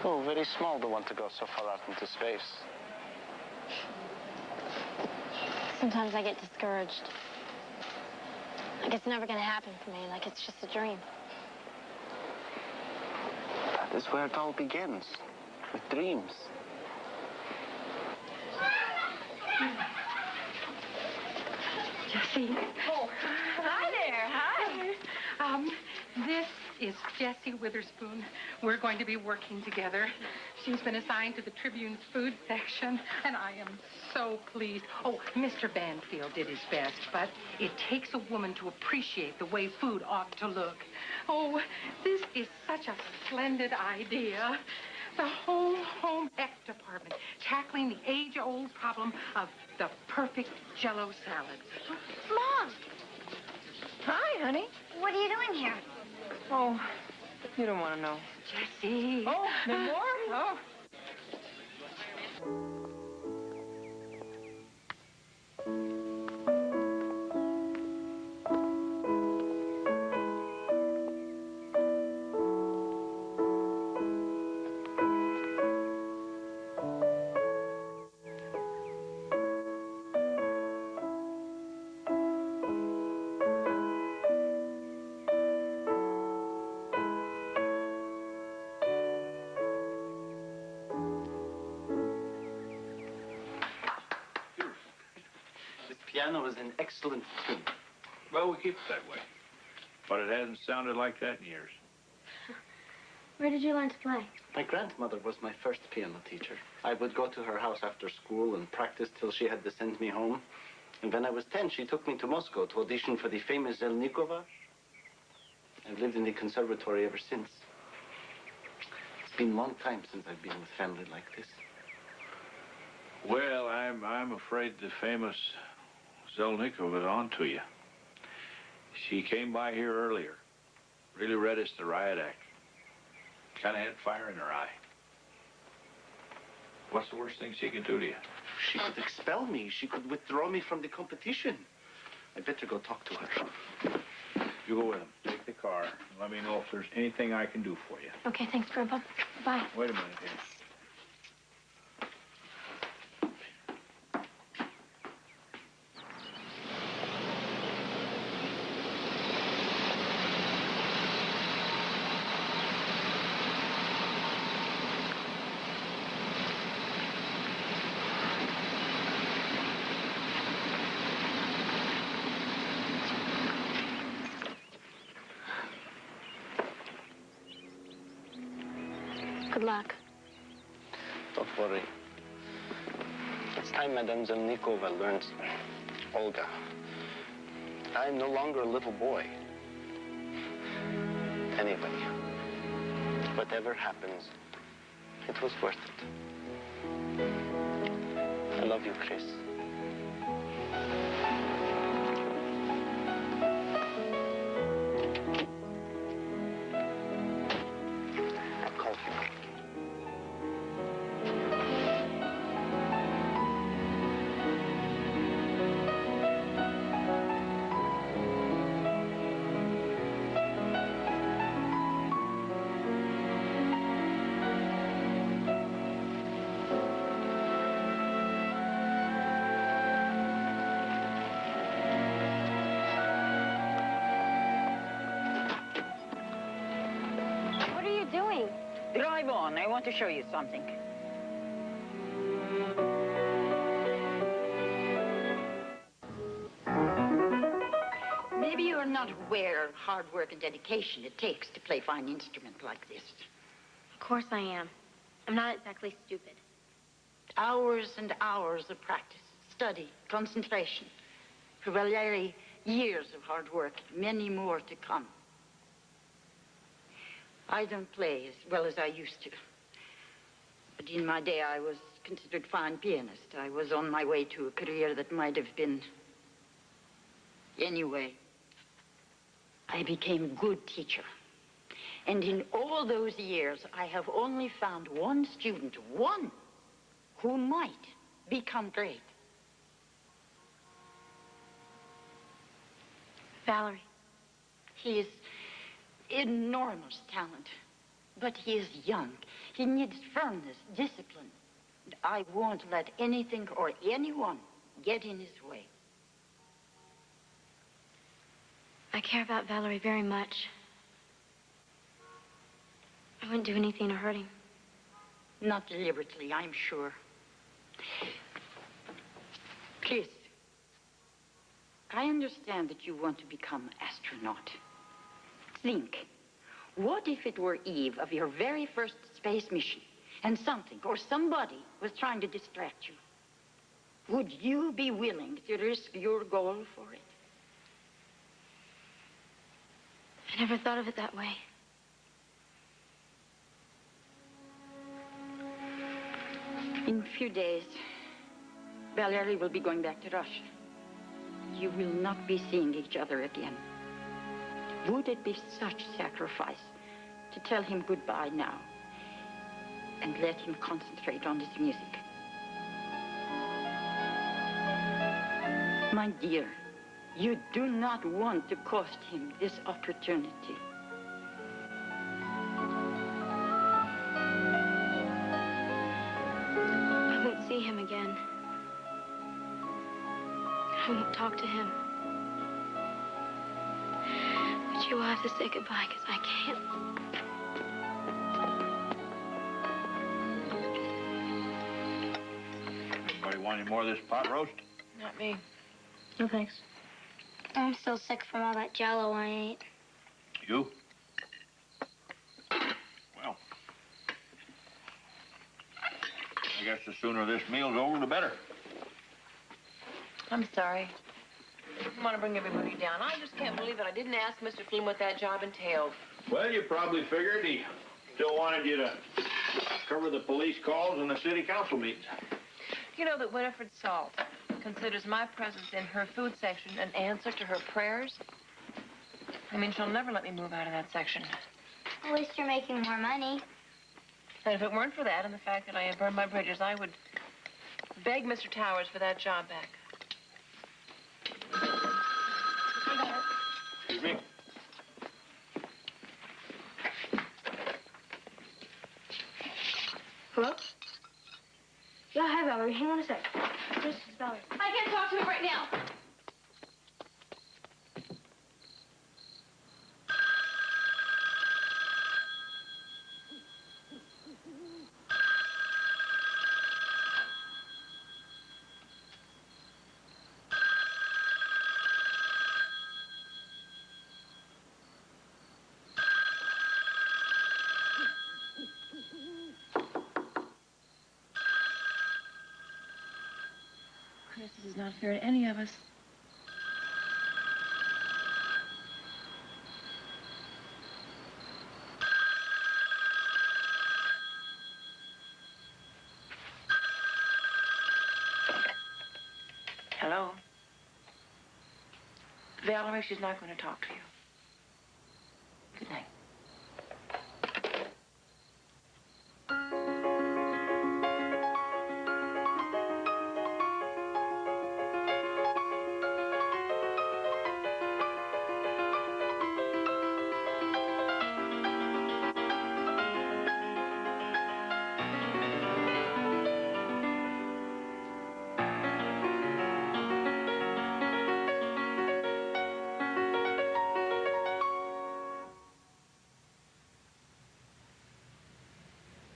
Oh, very small to want to go so far out into space. Sometimes I get discouraged. Like it's never going to happen for me, like it's just a dream. That is where it all begins, with dreams. Jessie. Oh, hi there. Hi. This is Jessie Witherspoon. We're going to be working together. She's been assigned to the Tribune's food section, and I am so pleased. Oh, Mr. Banfield did his best, but it takes a woman to appreciate the way food ought to look. Oh, this is such a splendid idea. The whole home ec department tackling the age-old problem of the perfect Jell-O salad. Mom! Hi, honey. What are you doing here? Oh, you don't want to know. Jessie. Oh, there's more? Oh. Piano is in excellent tune. Well, we keep it that way. But it hasn't sounded like that in years. Where did you learn to play? My grandmother was my first piano teacher. I would go to her house after school and practice till she had to send me home. And when I was 10, she took me to Moscow to audition for the famous Zelnikova. I've lived in the conservatory ever since. It's been a long time since I've been with family like this. Well, I'm afraid the famous Zelnikova is on to you. She came by here earlier. Really read us the riot act. Kind of had fire in her eye. What's the worst thing she could do to you? She could expel me. She could withdraw me from the competition. I'd better go talk to her. You go with him. Take the car. And let me know if there's anything I can do for you. Okay, thanks, Grandpa. Bye. Wait a minute here. Good luck. Don't worry. It's time Madame Zelnikova learns. Olga, I'm no longer a little boy. Anyway, whatever happens, it was worth it. I love you, Chris. I'll call you. What are you doing? Drive on. I want to show you something. Maybe you're not aware of hard work and dedication it takes to play fine instrument like this. Of course I am. I'm not exactly stupid. Hours and hours of practice, study, concentration. For Valery, years of hard work, many more to come. I don't play as well as I used to. But in my day, I was considered a fine pianist. I was on my way to a career that might have been... Anyway, I became a good teacher. And in all those years, I have only found one student, one, who might become great. Valerie. He is enormous talent, but he is young. He needs firmness, discipline. And I won't let anything or anyone get in his way. I care about Valerie very much. I wouldn't do anything to hurt him. Not deliberately, I'm sure. Chris, I understand that you want to become an astronaut. Think, what if it were eve of your very first space mission and something or somebody was trying to distract you? Would you be willing to risk your goal for it? I never thought of it that way. In a few days, Valery will be going back to Russia. You will not be seeing each other again. Would it be such sacrifice to tell him goodbye now and let him concentrate on his music? My dear, you do not want to cost him this opportunity. I won't see him again. I won't talk to him. But you will have to say goodbye, because I can't. Anybody want any more of this pot roast? Not me. No, thanks. I'm still sick from all that Jell-O I ate. You? Well, I guess the sooner this meal's over, the better. I'm sorry. I didn't want to bring everybody down. I just can't believe that I didn't ask Mr. Flynn what that job entailed. Well, you probably figured he still wanted you to cover the police calls and the city council meetings. You know that Winifred Salt considers my presence in her food section an answer to her prayers? I mean, she'll never let me move out of that section. At least you're making more money. And if it weren't for that and the fact that I had burned my bridges, I would beg Mr. Towers for that job back. Excuse me? Hello? Yeah, hi, Valerie. Hang on a sec. This is Valerie. I can't talk to him right now. This is not fair to any of us. Hello? Valerie, she's not going to talk to you. Good night.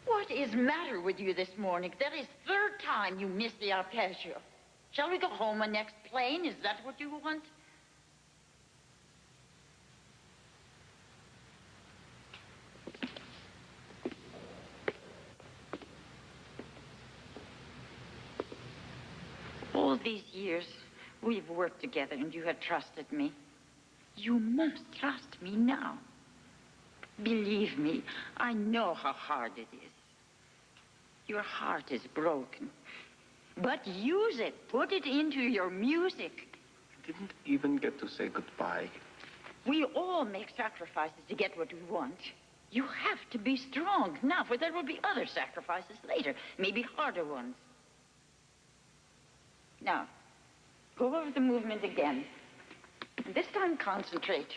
What is the matter with you this morning? That is third time you missed the arpeggio. Shall we go home on next plane? Is that what you want? All these years, we've worked together and you have trusted me. You must trust me now. Believe me, I know how hard it is. Your heart is broken. But use it. Put it into your music. I didn't even get to say goodbye. We all make sacrifices to get what we want. You have to be strong now, for there will be other sacrifices later, maybe harder ones. Now, go over the movement again. And this time, concentrate.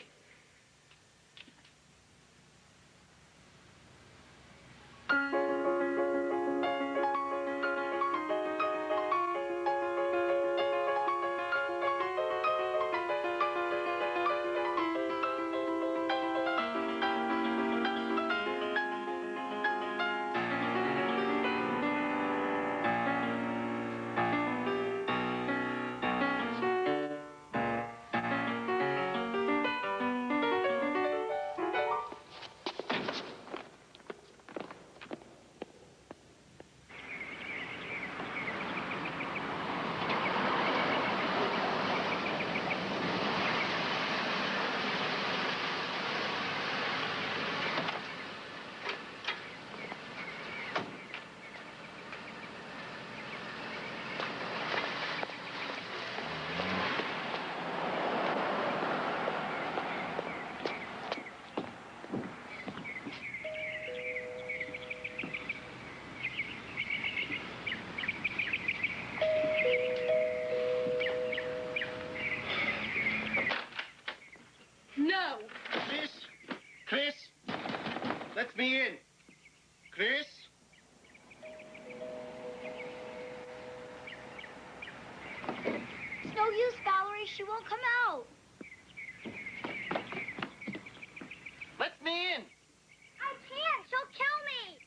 Let me in. Chris? It's no use, Valerie. She won't come out. Let me in. I can't. She'll kill me.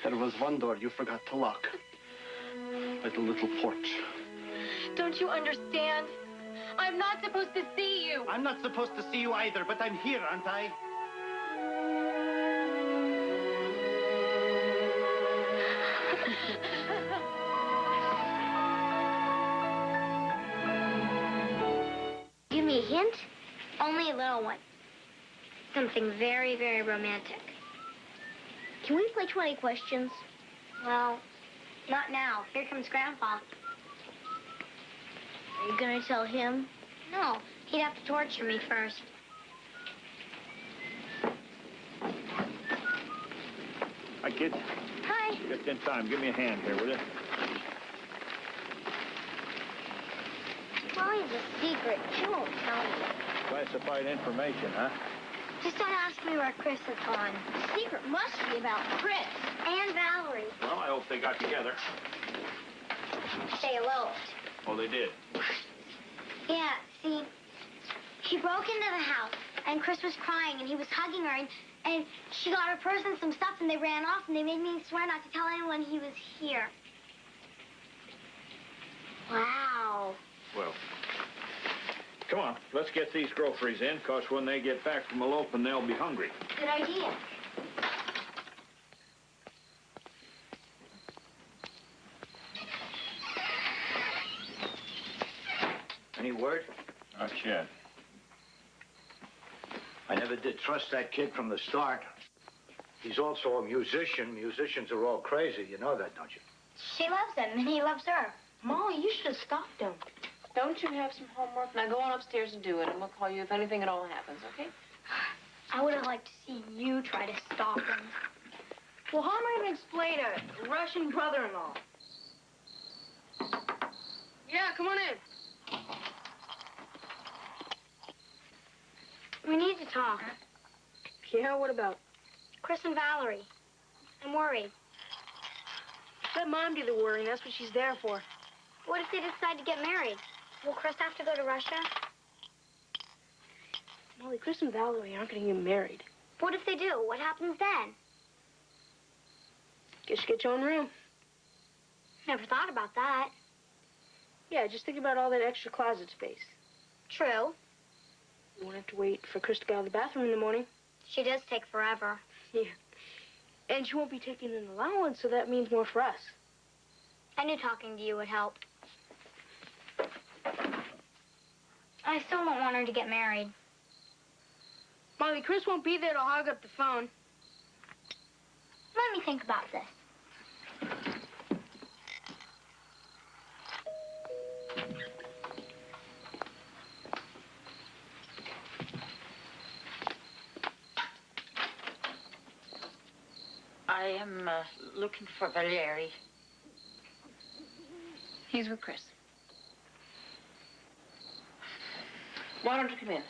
There was one door you forgot to lock. By the little porch. Don't you understand? I'm not supposed to see you. I'm not supposed to see you either, but I'm here, aren't I? Give me a hint? Only a little one. Something very, very romantic. Can we play 20 questions? Well, not now. Here comes Grandpa. Are you gonna tell him? No, He'd have to torture me first. Hi, kid. Hi. Just in time. Give me a hand here, will you? Molly's a secret. She won't tell me. Classified information, huh? Just don't ask me where Chris has gone. The secret must be about Chris and Valerie. Well, I hope they got together. They eloped. Oh, they did? Yeah, see, she broke into the house, and Chris was crying, and he was hugging her, and she got her purse and some stuff, and they ran off, and they made me swear not to tell anyone he was here. Wow. Well, come on. Let's get these groceries in, because when they get back from eloping, they'll be hungry. Good idea. Any word? Not yet. I never did trust that kid from the start. He's also a musician. Musicians are all crazy. You know that, don't you? She loves him, and he loves her. Molly, you should have stopped him. Don't you have some homework? Now go on upstairs and do it, and we'll call you if anything at all happens, okay? I would have liked to see you try to stop him. Well, how am I going to explain a Russian brother-in-law? Yeah, come on in. We need to talk. Yeah, what about? Chris and Valerie. I'm worried. Let Mom do the worrying. That's what she's there for. What if they decide to get married? Will Chris have to go to Russia? Molly, Chris and Valerie aren't going to get married. What if they do? What happens then? Guess you get your own room. Never thought about that. Yeah, just think about all that extra closet space. True. You won't have to wait for Chris to get out of the bathroom in the morning. She does take forever. Yeah. And she won't be taking an allowance, so that means more for us. I knew talking to you would help. I still don't want her to get married. Molly, Chris won't be there to hog up the phone. Let me think about this. I am looking for Valeri. He's with Chris. Why don't you come in?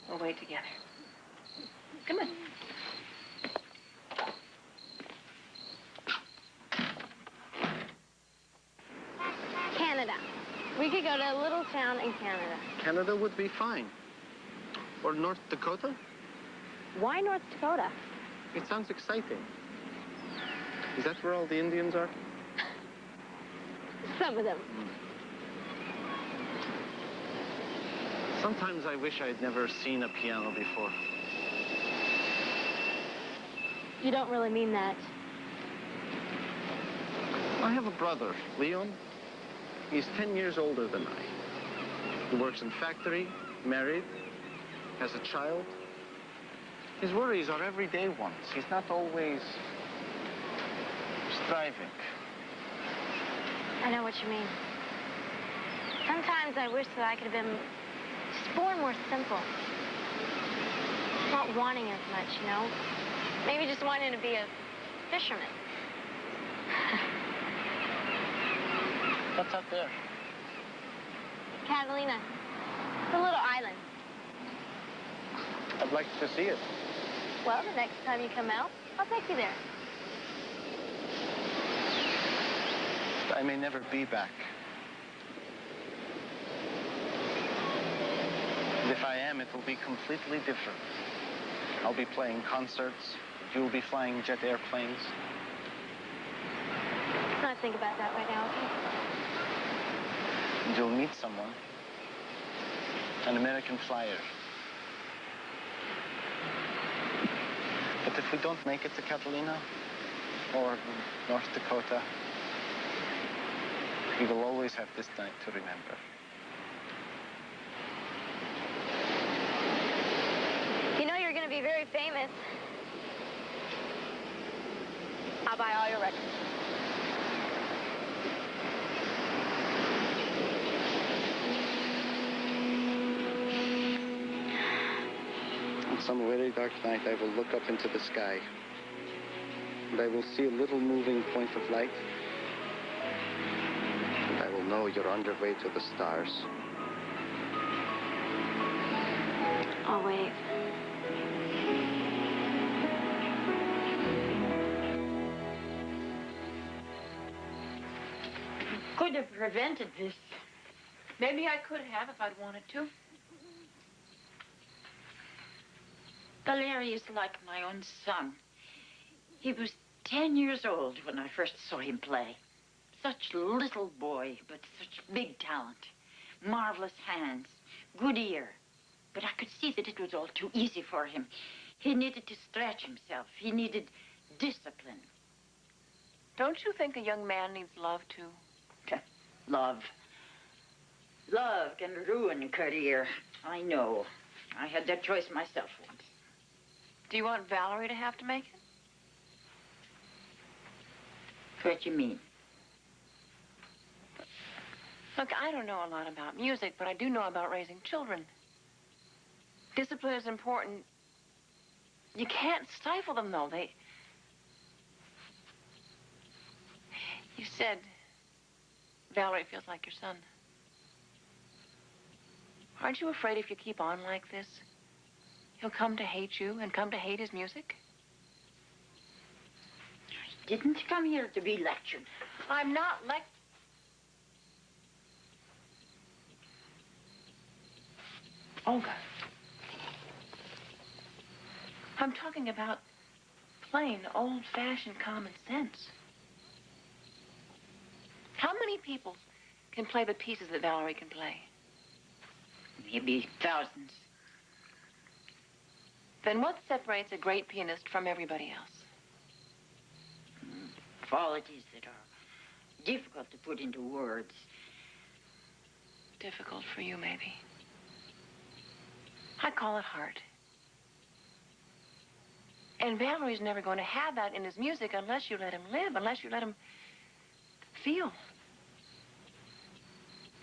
We'll wait together. Come in. Canada. We could go to a little town in Canada. Canada would be fine. Or North Dakota? Why North Dakota? It sounds exciting. Is that where all the Indians are? Some of them. Sometimes I wish I'd never seen a piano before. You don't really mean that. I have a brother, Leon. He's 10 years older than I. He works in factory, married, has a child. His worries are everyday ones. He's not always striving. I know what you mean. Sometimes I wish that I could have been just born more simple. Not wanting as much, you know? Maybe just wanting to be a fisherman. What's up there? Catalina. It's a little island. I'd like to see it. Well, the next time you come out, I'll take you there. I may never be back. And if I am, it will be completely different. I'll be playing concerts. You'll be flying jet airplanes. Let's not think about that right now, okay? And you'll meet someone. An American flyer. But if we don't make it to Catalina or North Dakota, we will always have this night to remember. You know you're going to be very famous. I'll buy all your records. Some very dark night, I will look up into the sky, and I will see a little moving point of light, and I will know you're on your way to the stars. I'll wave. Could have prevented this. Maybe I could have if I'd wanted to. Valery is like my own son. He was 10 years old when I first saw him play. Such little boy, but such big talent. Marvelous hands, good ear. But I could see that it was all too easy for him. He needed to stretch himself. He needed discipline. Don't you think a young man needs love, too? Love. Love can ruin a career. I know. I had that choice myself once. Do you want Valerie to have to make it? What do you mean? Look, I don't know a lot about music, but I do know about raising children. Discipline is important. You can't stifle them, though. You said Valerie feels like your son. Aren't you afraid if you keep on like this, he'll come to hate you and come to hate his music? I didn't come here to be lectured. I'm not Olga. I'm talking about plain, old-fashioned common sense. How many people can play the pieces that Valerie can play? Maybe thousands. Then what separates a great pianist from everybody else? Qualities that are difficult to put into words. Difficult for you, maybe. I call it heart. And Valerie's never going to have that in his music unless you let him live, unless you let him feel.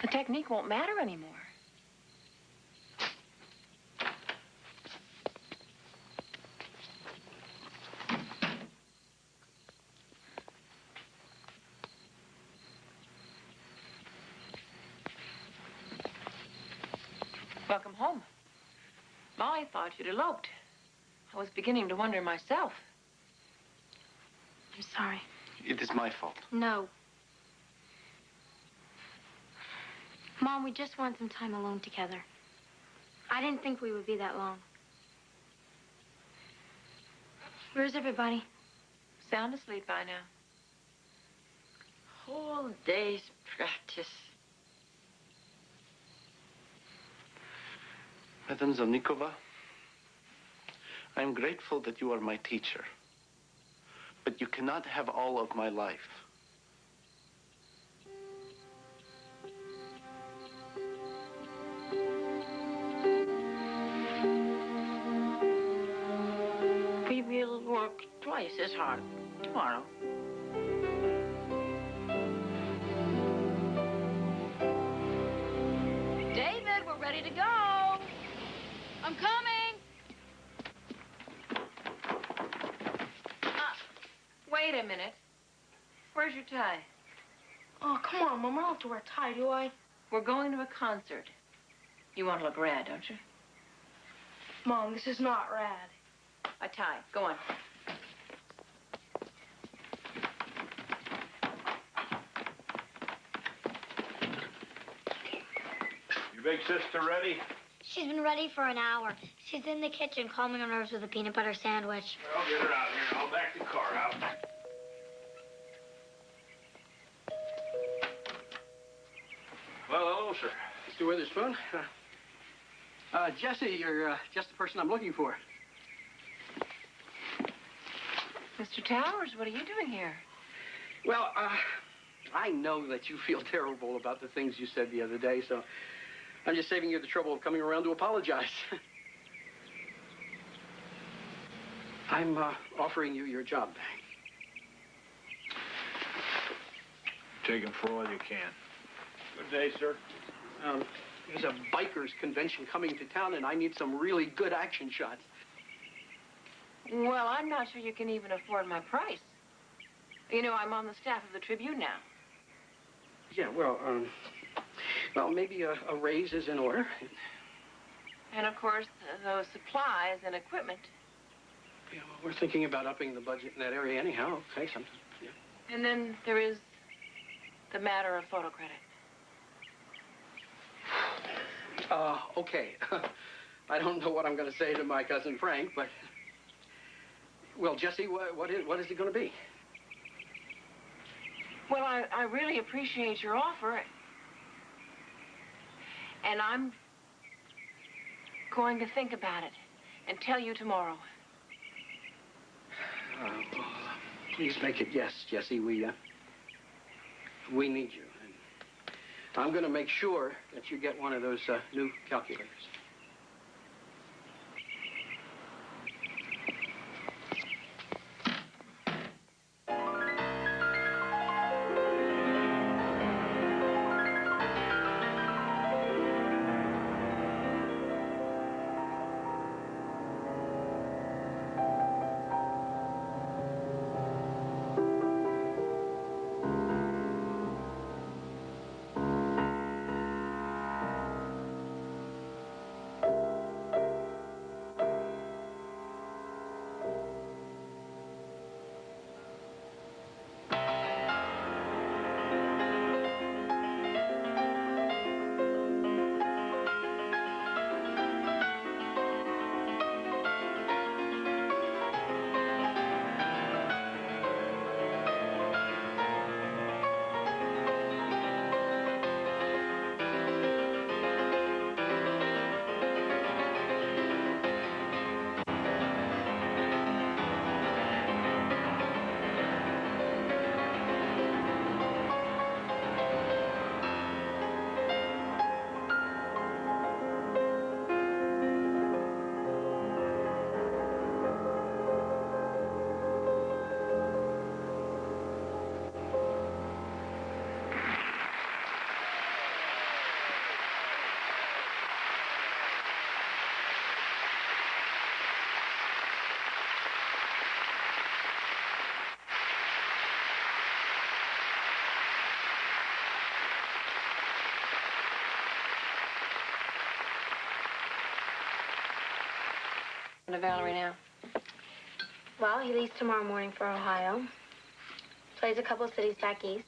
The technique won't matter anymore. Welcome home. Molly thought you'd eloped. I was beginning to wonder myself. I'm sorry. It is my fault. No. Mom, we just want some time alone together. I didn't think we would be that long. Where's everybody? Sound asleep by now. Whole day's practice. Madame Zelnikova, I am grateful that you are my teacher, but you cannot have all of my life. We will work twice as hard tomorrow. David, we're ready to go. I'm coming. Wait a minute. Where's your tie? Oh, come on, Mom. I don't have to wear a tie, do I? We're going to a concert. You want to look rad, don't you? Mom, this is not rad. A tie. Go on. Your big sister ready? She's been ready for an hour. She's in the kitchen calming her nerves with a peanut butter sandwich. Well, get her out here. I'll back the car out. Well, hello, sir. Mr. Witherspoon. Jesse, you're just the person I'm looking for. Mr. Towers, what are you doing here? Well, I know that you feel terrible about the things you said the other day, so I'm just saving you the trouble of coming around to apologize. I'm offering you your job back. Take him for all you can. Good day, sir. There's a bikers convention coming to town, and I need some really good action shots. Well, I'm not sure you can even afford my price. You know, I'm on the staff of the Tribune now. Yeah, well, maybe a raise is in order. And, of course, those supplies and equipment. Yeah, well, we're thinking about upping the budget in that area anyhow. Okay, sometime. Yeah. And then there is the matter of photo credit. Okay. I don't know what I'm going to say to my cousin Frank, but... Well, Jesse, what is it going to be? Well, I really appreciate your offer. And I'm going to think about it and tell you tomorrow. Please make it yes, Jesse. We need you. And I'm going to make sure that you get one of those new calculators. To Valerie now. Well, he leaves tomorrow morning for Ohio. Plays a couple cities back east.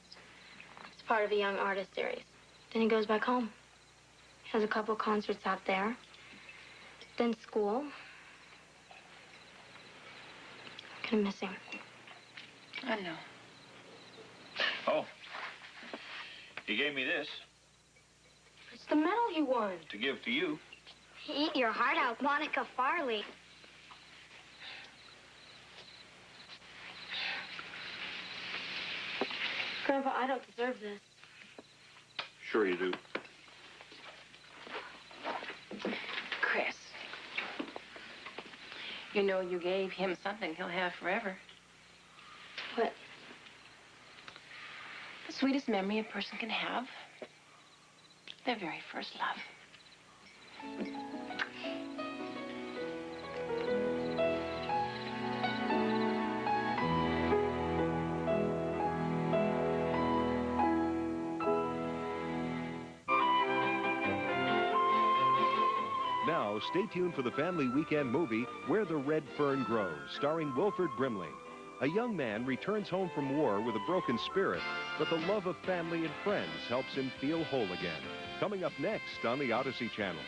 It's part of a young artist series. Then he goes back home. Has a couple concerts out there. Then school. I'm gonna miss him. I know. Oh. He gave me this It's the medal he won. to give to you. Eat your heart out, Monica Farley. Grandpa, I don't deserve this. Sure you do. Chris. You know you gave him something he'll have forever. What? The sweetest memory a person can have. Their very first love. Now, stay tuned for the family weekend movie, Where the Red Fern Grows, starring Wilford Brimley. A young man returns home from war with a broken spirit, but the love of family and friends helps him feel whole again. Coming up next on the Odyssey Channel.